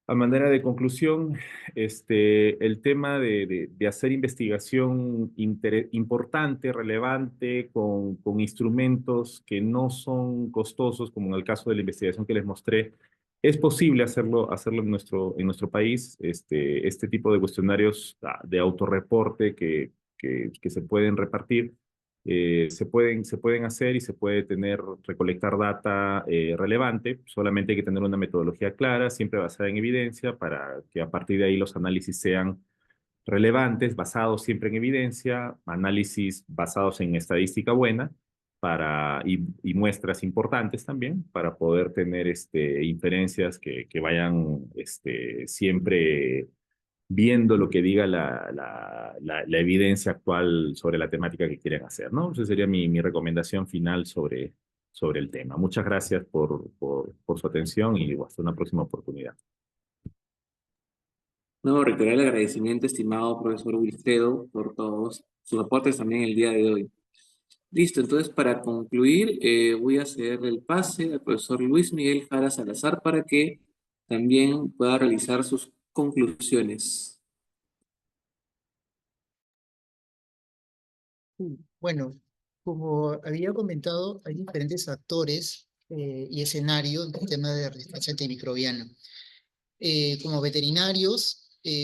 a manera de conclusión, el tema de hacer investigación importante, relevante, con instrumentos que no son costosos, como en el caso de la investigación que les mostré, es posible hacerlo en nuestro país. Este tipo de cuestionarios de autorreporte que se pueden repartir se pueden hacer y se puede recolectar data relevante. Solamente hay que tener una metodología clara, siempre basada en evidencia, para que a partir de ahí los análisis sean relevantes, basados siempre en evidencia, análisis basados en estadística buena y muestras importantes también para poder tener inferencias que vayan siempre viendo lo que diga la evidencia actual sobre la temática que quieren hacer, ¿no? Esa sería mi recomendación final sobre el tema. Muchas gracias por su atención y hasta una próxima oportunidad. No, reiterar el agradecimiento, estimado profesor Wilfredo, por todos sus aportes también el día de hoy. Listo, entonces para concluir, voy a ceder el pase al profesor Luis Miguel Jara Salazar para que también pueda realizar sus conclusiones. Bueno, como había comentado, hay diferentes actores y escenarios en el tema de resistencia antimicrobiana. Como veterinarios,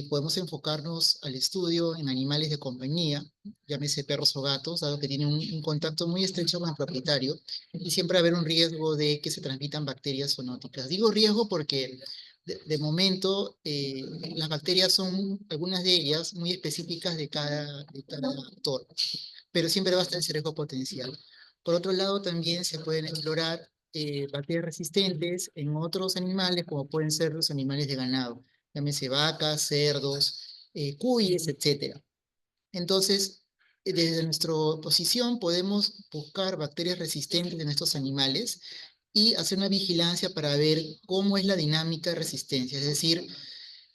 podemos enfocarnos al estudio en animales de compañía, llámese perros o gatos, dado que tienen un contacto muy estrecho con el propietario, y siempre va a haber un riesgo de que se transmitan bacterias zoonóticas. Digo riesgo porque de momento las bacterias son, algunas de ellas, muy específicas de cada actor, pero siempre va a estar ese riesgo potencial. Por otro lado, también se pueden explorar bacterias resistentes en otros animales, como pueden ser los animales de ganado, llámese vacas, cerdos, cuyes, etc. Entonces, desde nuestra posición podemos buscar bacterias resistentes en estos animales y hacer una vigilancia para ver cómo es la dinámica de resistencia, es decir,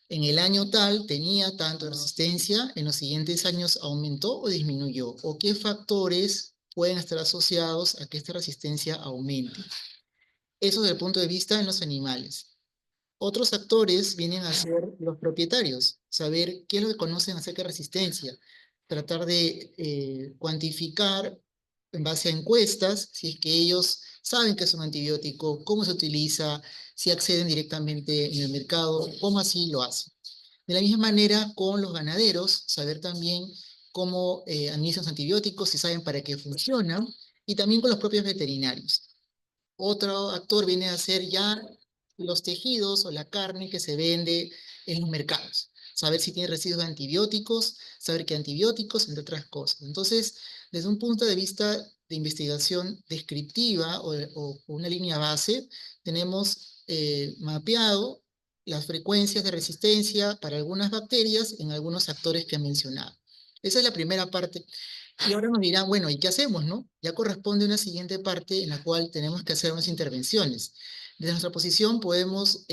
en el año tal tenía tanto de resistencia, en los siguientes años aumentó o disminuyó, o qué factores pueden estar asociados a que esta resistencia aumente. Eso desde el punto de vista en los animales. Otros actores vienen a ser los propietarios, saber qué es lo que conocen acerca de resistencia, tratar de cuantificar en base a encuestas, si es que ellos saben que es un antibiótico, cómo se utiliza, si acceden directamente en el mercado, cómo así lo hacen. De la misma manera con los ganaderos, saber también cómo administran los antibióticos, si saben para qué funcionan, y también con los propios veterinarios. Otro actor viene a ser ya los tejidos o la carne que se vende en los mercados. Saber si tiene residuos de antibióticos, saber qué antibióticos, entre otras cosas. Entonces, desde un punto de vista de investigación descriptiva o una línea base, tenemos mapeado las frecuencias de resistencia para algunas bacterias en algunos actores que he mencionado. Esa es la primera parte. Y ahora nos dirán, bueno, ¿y qué hacemos, no? Ya corresponde una siguiente parte en la cual tenemos que hacer unas intervenciones. Desde nuestra posición podemos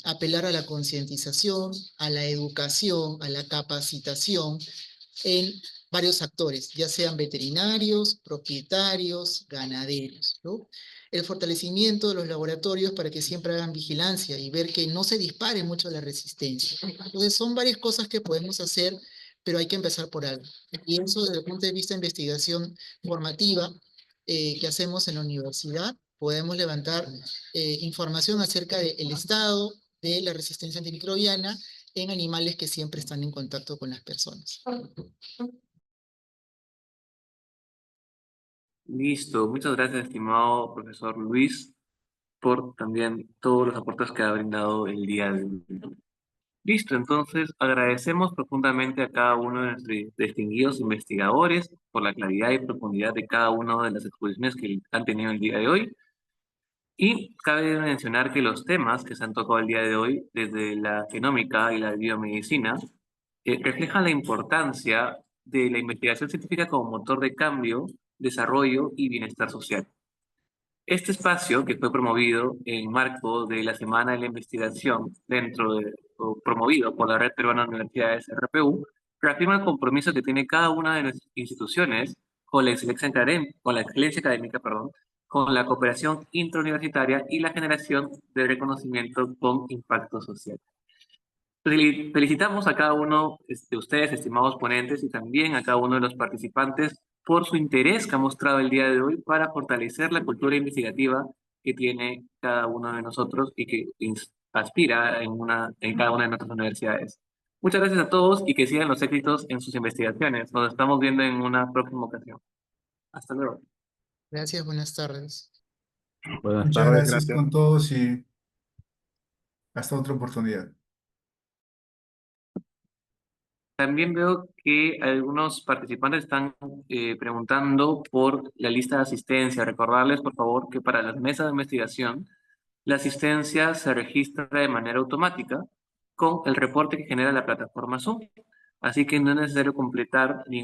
apelar a la concientización, a la educación, a la capacitación en varios actores, ya sean veterinarios, propietarios, ganaderos, ¿no? El fortalecimiento de los laboratorios para que siempre hagan vigilancia y ver que no se dispare mucho la resistencia. Entonces son varias cosas que podemos hacer, pero hay que empezar por algo. Y eso desde el punto de vista de investigación formativa que hacemos en la universidad, podemos levantar información acerca del estado de la resistencia antimicrobiana en animales que siempre están en contacto con las personas. Listo, muchas gracias, estimado profesor Luis, por también todos los aportes que ha brindado el día de hoy. Listo, entonces agradecemos profundamente a cada uno de nuestros distinguidos investigadores por la claridad y profundidad de cada una de las exposiciones que han tenido el día de hoy. Y cabe mencionar que los temas que se han tocado el día de hoy, desde la genómica y la biomedicina, reflejan la importancia de la investigación científica como motor de cambio, desarrollo y bienestar social. Este espacio, que fue promovido en marco de la Semana de la Investigación o promovido por la Red Peruana de Universidades RPU, reafirma el compromiso que tiene cada una de nuestras instituciones con la excelencia académica, con la cooperación intrauniversitaria y la generación de reconocimiento con impacto social. Felicitamos a cada uno de ustedes, estimados ponentes, y también a cada uno de los participantes por su interés que ha mostrado el día de hoy para fortalecer la cultura investigativa que tiene cada uno de nosotros y que aspira en cada una de nuestras universidades. Muchas gracias a todos y que sigan los éxitos en sus investigaciones. Nos estamos viendo en una próxima ocasión. Hasta luego. Gracias, buenas tardes. Buenas Muchas tardes, gracias gracias. con todos y hasta otra oportunidad. También veo que algunos participantes están preguntando por la lista de asistencia. Recordarles, por favor, que para las mesas de investigación, la asistencia se registra de manera automática con el reporte que genera la plataforma Zoom. Así que no es necesario completar ningún